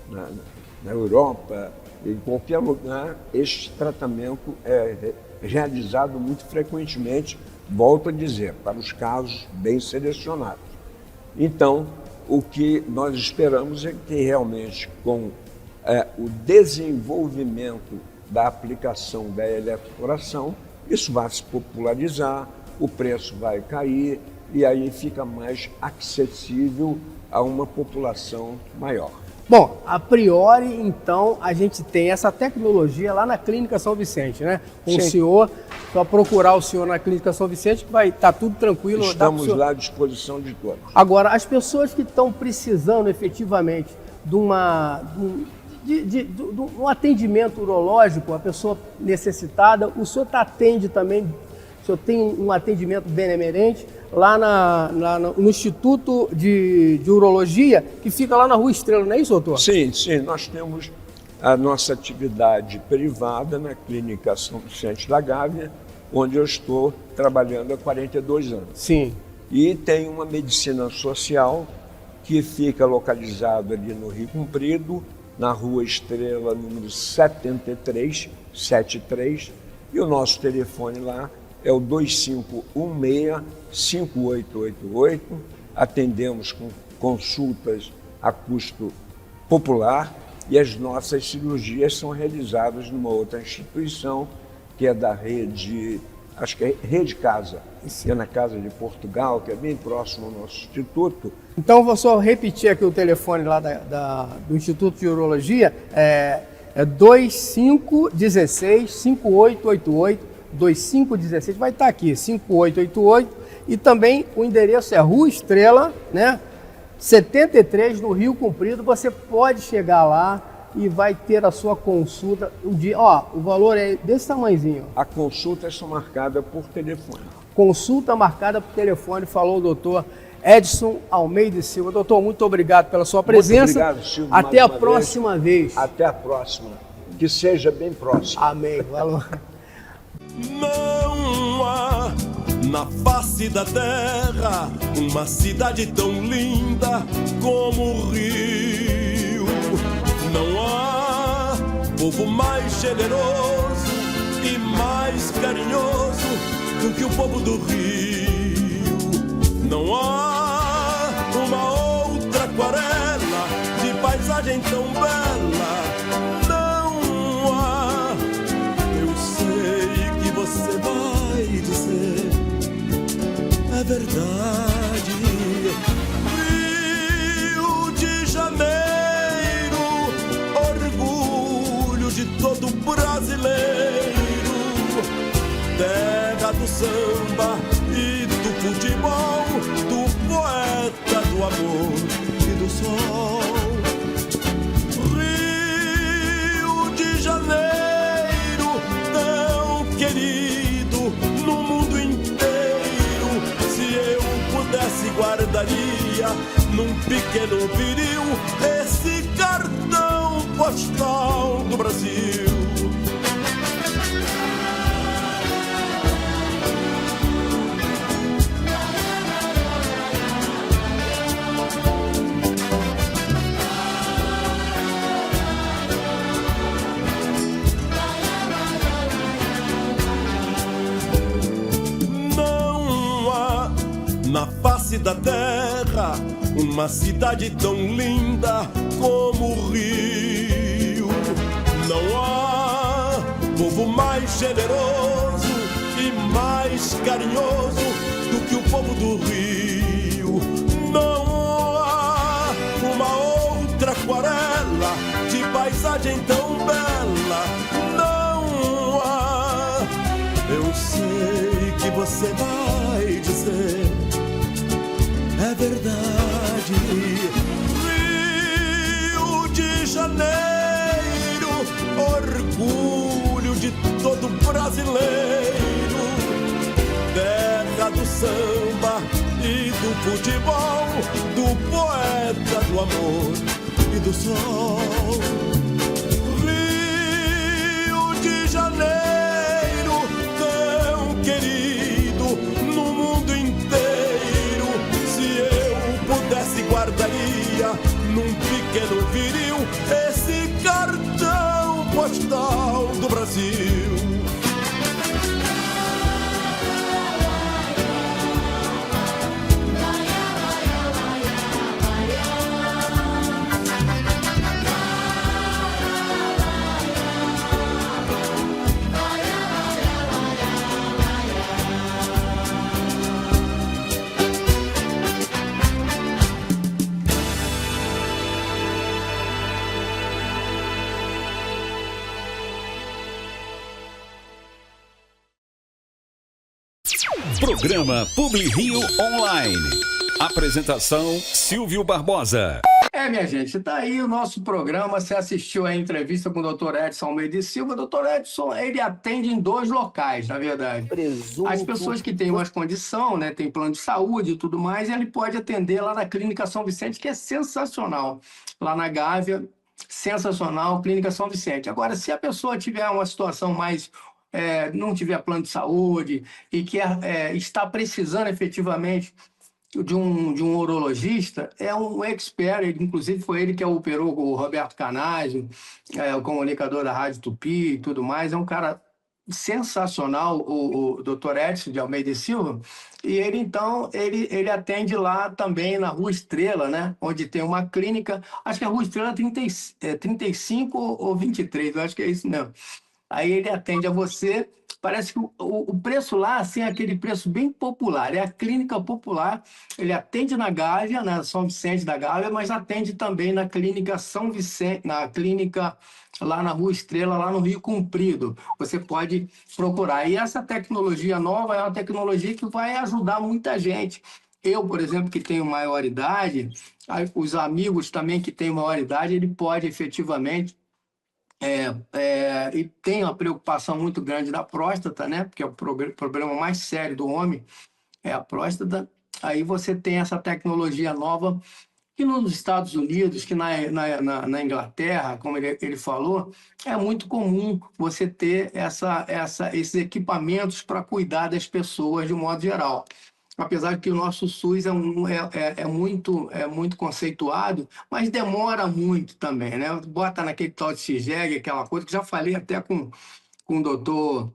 na Europa, em qualquer lugar, este tratamento é realizado muito frequentemente, volto a dizer, para os casos bem selecionados. Então, o que nós esperamos é que realmente com o desenvolvimento da aplicação da eletroporação, isso vai se popularizar, o preço vai cair e aí fica mais acessível a uma população maior. Bom, a priori, então, a gente tem essa tecnologia lá na Clínica São Vicente, né? Com o senhor, só procurar o senhor na Clínica São Vicente que vai estar tudo tranquilo. Estamos lá à disposição de todos. Agora, as pessoas que estão precisando efetivamente de um atendimento urológico, a pessoa necessitada, o senhor atende também, o senhor tem um atendimento benemerente lá no Instituto de Urologia, que fica lá na Rua Estrela, não é isso, doutor? Sim, nós temos a nossa atividade privada na Clínica São Vicente da Gávea, onde eu estou trabalhando há 42 anos. Sim. E tem uma medicina social que fica localizada ali no Rio Comprido, na Rua Estrela, número 73, e o nosso telefone lá é o 2516-5888. Atendemos com consultas a custo popular e as nossas cirurgias são realizadas numa outra instituição, que é da rede, acho que é Rede Casa, que é na Casa de Portugal, que é bem próximo ao nosso instituto. Então, vou só repetir aqui o telefone lá do Instituto de Urologia, é 2516-5888, 2516, vai estar aqui, 5888, e também o endereço é Rua Estrela, né, 73, no Rio Comprido. Você pode chegar lá e vai ter a sua consulta um dia. Ó, o valor é desse tamanhozinho. A consulta é marcada por telefone. Consulta marcada por telefone, falou o doutor Edson Almeida e Silva. Doutor, muito obrigado pela sua presença. Muito obrigado, Silvio. Até a próxima vez. Até a próxima. Que seja bem próximo. Amém. Valor. Não há na face da terra uma cidade tão linda como o Rio. Não há povo mais generoso e mais carinhoso do que o povo do Rio. Não há uma outra aquarela de paisagem tão bela. Não há. Eu sei que você vai dizer, é verdade. Rio de Janeiro, orgulho de todo brasileiro, terra do samba e do futebol, do poeta, do amor e do sol. Rio de Janeiro, tão querido guardaria num pequeno viril esse cartão postal do Brasil. Na face da terra, uma cidade tão linda como o Rio. Não há povo mais generoso e mais carinhoso do que o povo do Rio. Não há uma outra aquarela de paisagem tão bela. Não há. Eu sei que você vai dizer: é verdade. Rio de Janeiro, orgulho de todo brasileiro, terra do samba e do futebol, do poeta do amor e do sol. Rio de Janeiro, tão querido no mundo inteiro, guardaria num pequeno viril esse cartão postal do Brasil. Programa PubliRio Online. Apresentação Silvio Barbosa. Minha gente, tá aí o nosso programa. Você assistiu a entrevista com o Dr. Edson Almeida e Silva. O Dr. Edson, ele atende em 2 locais, na verdade. As pessoas que têm mais condição, né, tem plano de saúde e tudo mais, ele pode atender lá na Clínica São Vicente, que é sensacional. Lá na Gávea, sensacional, Clínica São Vicente. Agora, se a pessoa tiver uma situação mais... não tiver plano de saúde e que está precisando efetivamente de um urologista, é um expert, inclusive foi ele que operou o Roberto Canásio, o comunicador da Rádio Tupi e tudo mais, é um cara sensacional, o Dr. Edson de Almeida e Silva, e ele então, ele atende lá também na Rua Estrela, né, onde tem uma clínica, acho que a Rua Estrela é 35 ou 23, eu acho que é isso mesmo. Aí ele atende a você, parece que o preço lá, assim, é aquele preço bem popular, é a clínica popular, ele atende na Gávea, na São Vicente da Gávea, mas atende também na clínica São Vicente, na clínica lá na Rua Estrela, lá no Rio Comprido, você pode procurar. E essa tecnologia nova é uma tecnologia que vai ajudar muita gente. Eu, por exemplo, que tenho maioridade, os amigos também que têm maioridade, ele pode efetivamente e tem uma preocupação muito grande da próstata, né? Porque é o problema mais sério do homem é a próstata. Aí você tem essa tecnologia nova que nos Estados Unidos, que na Inglaterra, como ele falou, é muito comum você ter esses equipamentos para cuidar das pessoas de um modo geral. Apesar de que o nosso SUS é muito conceituado, mas demora muito também, né? Bota naquele tal de CIGEG, aquela coisa que já falei até com o doutor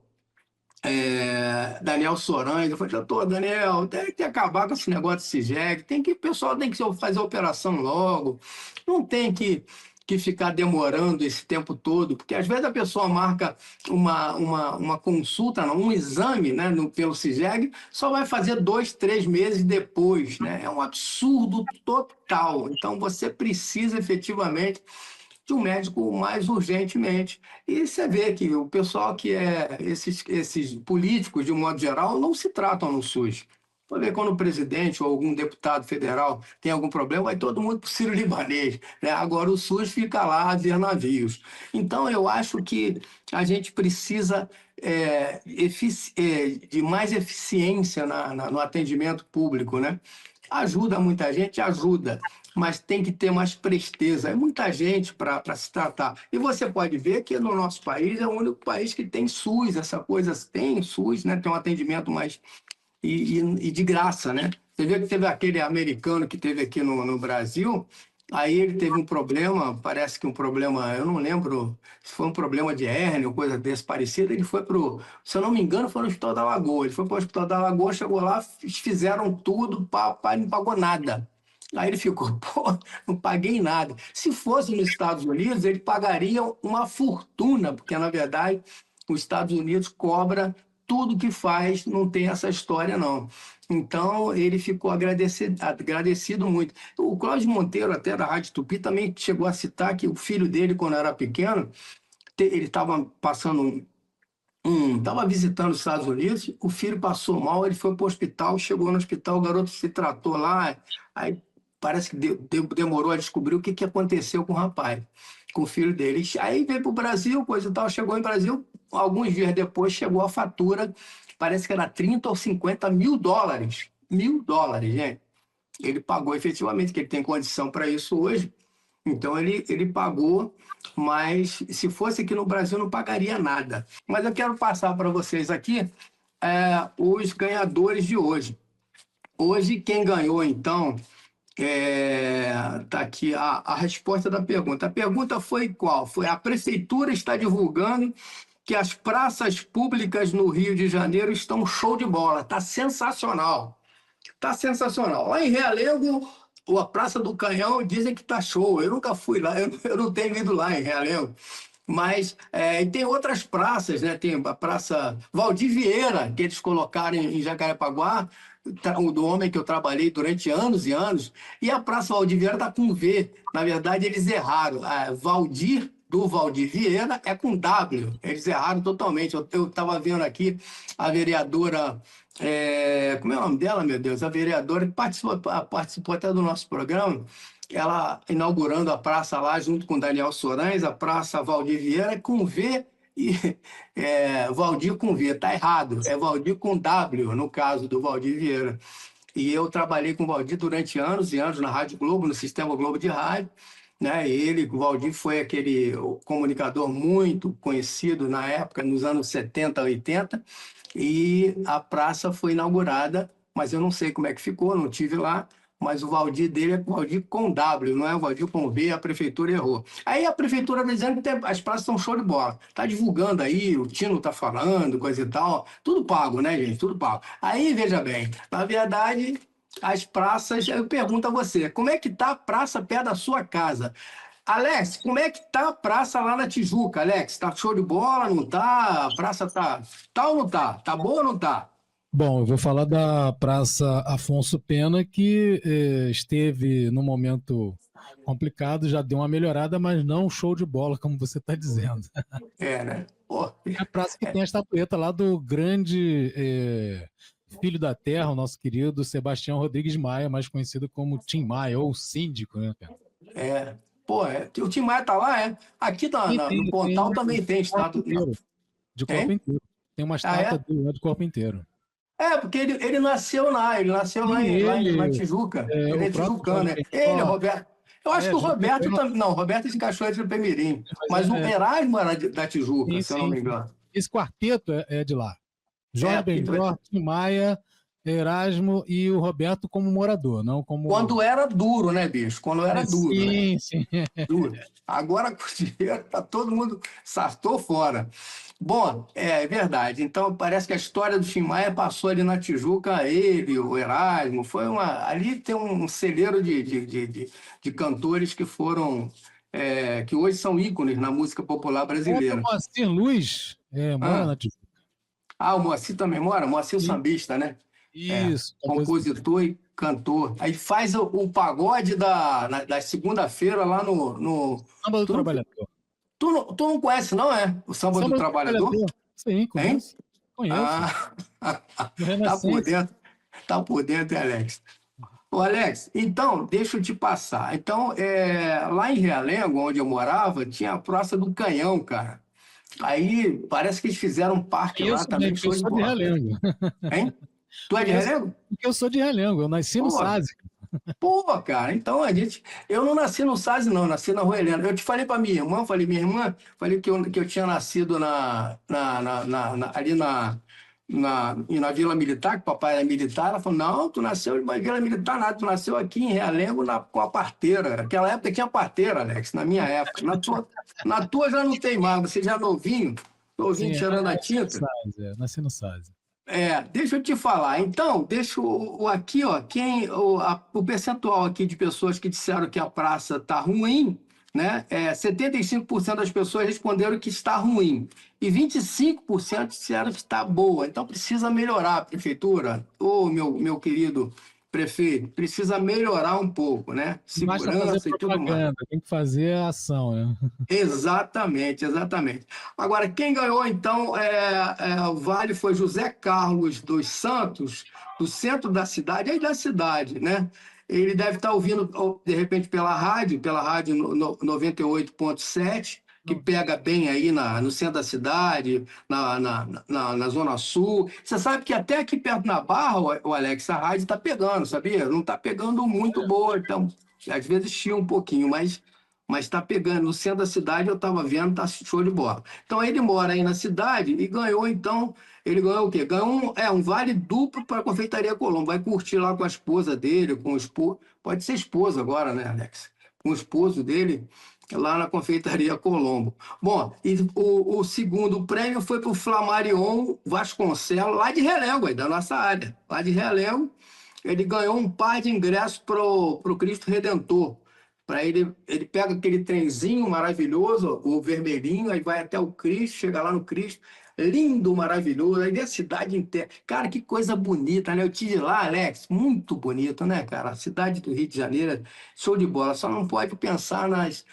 Daniel Sorange. Eu falei, doutor Daniel, tem que acabar com esse negócio de CIGEG, o pessoal tem que fazer a operação logo, não tem que ficar demorando esse tempo todo, porque às vezes a pessoa marca uma consulta, um exame, né, pelo CIGEG, só vai fazer 2, 3 meses depois, né? É um absurdo total. Então você precisa efetivamente de um médico mais urgentemente. E você vê que o pessoal que esses políticos, de um modo geral, não se tratam no SUS. Vou ver quando o presidente ou algum deputado federal tem algum problema, vai todo mundo para o Sírio-Libanês, né? Agora o SUS fica lá a ver navios. Então, eu acho que a gente precisa de mais eficiência no atendimento público, né? Ajuda muita gente, ajuda, mas tem que ter mais presteza. É muita gente para se tratar. E você pode ver que no nosso país é o único país que tem SUS, essa coisa tem SUS, né? Tem um atendimento mais e de graça, né? Você vê que teve aquele americano que teve aqui no Brasil, aí ele teve um problema, parece que um problema, eu não lembro se foi um problema de hérnia ou coisa desse parecida, ele foi se eu não me engano, foi no Hospital da Lagoa. Ele foi para o Hospital da Lagoa, chegou lá, fizeram tudo, não pagou nada. Aí ele ficou, pô, não paguei nada. Se fosse nos Estados Unidos, ele pagaria uma fortuna, porque, na verdade, os Estados Unidos cobra tudo que faz, não tem essa história, não. Então, ele ficou agradecido muito. O Cláudio Monteiro, até da Rádio Tupi, também chegou a citar que o filho dele, quando era pequeno, ele estava passando estava visitando os Estados Unidos, o filho passou mal, ele foi para o hospital, chegou no hospital, o garoto se tratou lá, aí parece que demorou a descobrir o que aconteceu com o rapaz, com o filho dele. Aí veio para o Brasil, coisa e tal, chegou em Brasil, alguns dias depois chegou a fatura, parece que era 30 ou 50 mil dólares. $1.000, gente. Ele pagou efetivamente, que ele tem condição para isso hoje. Então, ele pagou, mas se fosse aqui no Brasil, não pagaria nada. Mas eu quero passar para vocês aqui os ganhadores de hoje. Hoje, quem ganhou, então, está aqui a resposta da pergunta. A pergunta foi qual? Foi: a Prefeitura está divulgando que as praças públicas no Rio de Janeiro estão show de bola. Está sensacional. Está sensacional. Lá em Realengo, a Praça do Canhão, dizem que está show. Eu nunca fui lá, eu não tenho ido lá em Realengo. Mas e tem outras praças, né? Tem a Praça Valdir Vieira, que eles colocaram em Jacarepaguá, do homem que eu trabalhei durante anos e anos. E a Praça Valdir Vieira está com V. Na verdade, eles erraram. Valdir, do Valdir Vieira, é com W. Eles erraram totalmente. Eu estava vendo aqui a vereadora... como é o nome dela, meu Deus? A vereadora que participou até do nosso programa, ela inaugurando a praça lá junto com Daniel Sorães, a Praça Valdir Vieira, com V e Valdir com V. Está errado, é Valdir com W, no caso do Valdir Vieira. E eu trabalhei com o Valdir durante anos e anos na Rádio Globo, no Sistema Globo de Rádio, né? O Valdir foi aquele comunicador muito conhecido na época, nos anos 70, 80, e a praça foi inaugurada, mas eu não sei como é que ficou, não estive lá, mas o Valdir dele é Valdir com W, não é o Valdir com V, a prefeitura errou. Aí a prefeitura está dizendo que as praças são show de bola, está divulgando aí, o Tino está falando, coisa e tal, tudo pago, né, gente, tudo pago. Aí, veja bem, na verdade, as praças, eu pergunto a você, como é que está a praça perto da sua casa? Alex, como é que tá a praça lá na Tijuca, Alex? Tá show de bola, não tá? A praça tá ou não tá? Tá boa ou não tá? Bom, eu vou falar da Praça Afonso Pena, que esteve num momento complicado, já deu uma melhorada, mas não show de bola, como você está dizendo. Né? Pô. É a praça que tem a estatueta lá do grande filho da terra, o nosso querido Sebastião Rodrigues Maia, mais conhecido como Tim Maia, ou Síndico, né, cara? Pô, o Tim Maia tá lá, Aqui no Pontal também tem estátua. De corpo inteiro. Tem uma estátua dele lá de corpo inteiro. Porque ele nasceu lá, na Tijuca. Ele é tijucano, né? Ele, Roberto. Eu acho que o Roberto também. Não, o Roberto se encaixou entre o Pemirim. Mas o Erasmo era da Tijuca, se eu não me engano. Esse quarteto é de lá. Jorge Benjor, Tim Maia, Erasmo e o Roberto como morador, não como... Quando era duro, né, bicho? Quando era duro. Sim, né? sim. Duro. Agora, com o dinheiro, tá todo mundo sartou fora. Bom, é verdade. Então, parece que a história do Tim Maia passou ali na Tijuca, ele, o Erasmo, ali tem um celeiro de cantores que foram... que hoje são ícones na música popular brasileira. O Moacir Luz mora na Tijuca. O Moacir também mora? Moacir, o sambista, né? Isso. Compositor e cantor. Aí faz o pagode da segunda-feira lá no... Samba do Trabalhador. Tu não conhece, não, o Samba do Trabalhador? Sim, conheço. Tá por dentro, Alex. Ô, Alex, então, deixa eu te passar. Então, lá em Realengo, onde eu morava, tinha a Praça do Canhão, cara. Aí, parece que eles fizeram um parque lá também. Show de bola. Hein? Tu é de Realengo? Porque eu sou de Realengo, eu nasci no SASI. Pô, cara, então eu não nasci no SASI, não, nasci na Rua Helena. Eu te falei pra minha irmã, falei que eu tinha nascido ali na Vila Militar, que papai era militar. Ela falou, não, tu nasceu em Vila Militar, nada, tu nasceu aqui em Realengo com a parteira. Naquela época tinha parteira, Alex, na minha época. Na tua já não tem mais, você já novinho tirando a tinta. Nasci no SASI. Deixa eu te falar. Então, aqui, ó, o percentual aqui de pessoas que disseram que a praça está ruim, né? 75% das pessoas responderam que está ruim e 25% disseram que está boa. Então, precisa melhorar a prefeitura. Ô, meu querido prefeito, precisa melhorar um pouco, né? Segurança e tudo mais. Tem que fazer a ação, né? Exatamente. Agora, quem ganhou, então, o Vale foi José Carlos dos Santos, do centro da cidade, aí da cidade, né? Ele deve estar ouvindo, de repente, pela rádio 98.7, que pega bem aí no centro da cidade, na Zona Sul. Você sabe que até aqui perto na Barra, o Alex, a rádio está pegando, sabia? Não está pegando muito boa, então, às vezes chia um pouquinho, mas está pegando. No centro da cidade, eu estava vendo, está show de bola. Então, ele mora aí na cidade e ganhou, então, ele ganhou o quê? Ganhou um vale duplo para a Confeitaria Colombo. Vai curtir lá com a esposa dele, com o esposo. Pode ser esposa agora, né, Alex? Com o esposo dele, lá na Confeitaria Colombo. Bom, e o segundo prêmio foi para o Flamarion Vasconcelos, lá de Realengo, aí, da nossa área. Lá de Realengo, ele ganhou um par de ingressos para o Cristo Redentor. Para ele pega aquele trenzinho maravilhoso, o vermelhinho, aí vai até o Cristo, chega lá no Cristo, lindo, maravilhoso, aí vê a cidade inteira. Cara, que coisa bonita, né? Eu tive lá, Alex, muito bonito, né, cara? A cidade do Rio de Janeiro, show de bola. Só não pode pensar nas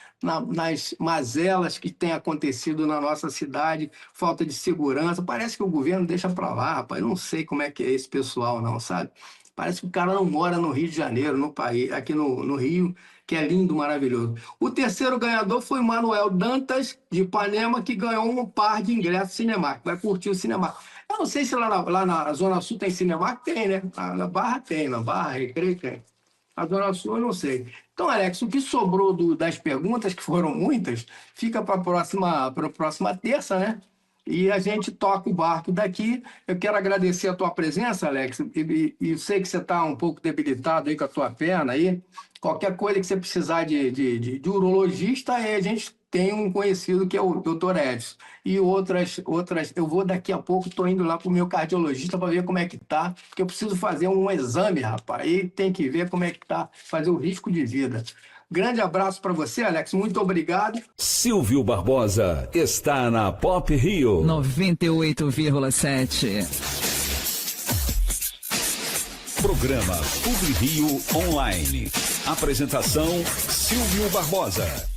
mazelas que tem acontecido na nossa cidade, falta de segurança. Parece que o governo deixa para lá, rapaz. Eu não sei como é que é esse pessoal, não, sabe? Parece que o cara não mora no Rio de Janeiro, no país, aqui no Rio, que é lindo, maravilhoso. O terceiro ganhador foi o Manuel Dantas, de Ipanema, que ganhou um par de ingressos Cinemark. Vai curtir o Cinemark. Eu não sei se lá na Zona Sul tem Cinemark. Tem, né? Na Barra tem, na Barra, Recreio tem. A Zona Sul eu não sei. Então, Alex, o que sobrou das perguntas, que foram muitas, fica para a próxima terça, né? E a gente toca o barco daqui. Eu quero agradecer a tua presença, Alex, e sei que você está um pouco debilitado aí com a tua perna aí. Qualquer coisa que você precisar de urologista, aí a gente tem um conhecido que é o Dr. Edson. E outras, eu vou daqui a pouco, estou indo lá para o meu cardiologista para ver como é que tá, porque eu preciso fazer um exame, rapaz, aí tem que ver como é que tá, fazer o risco de vida. Grande abraço para você, Alex, muito obrigado. Silvio Barbosa está na Pop Rio 98,7. Programa PUBLI Rio Online. Apresentação Silvio Barbosa.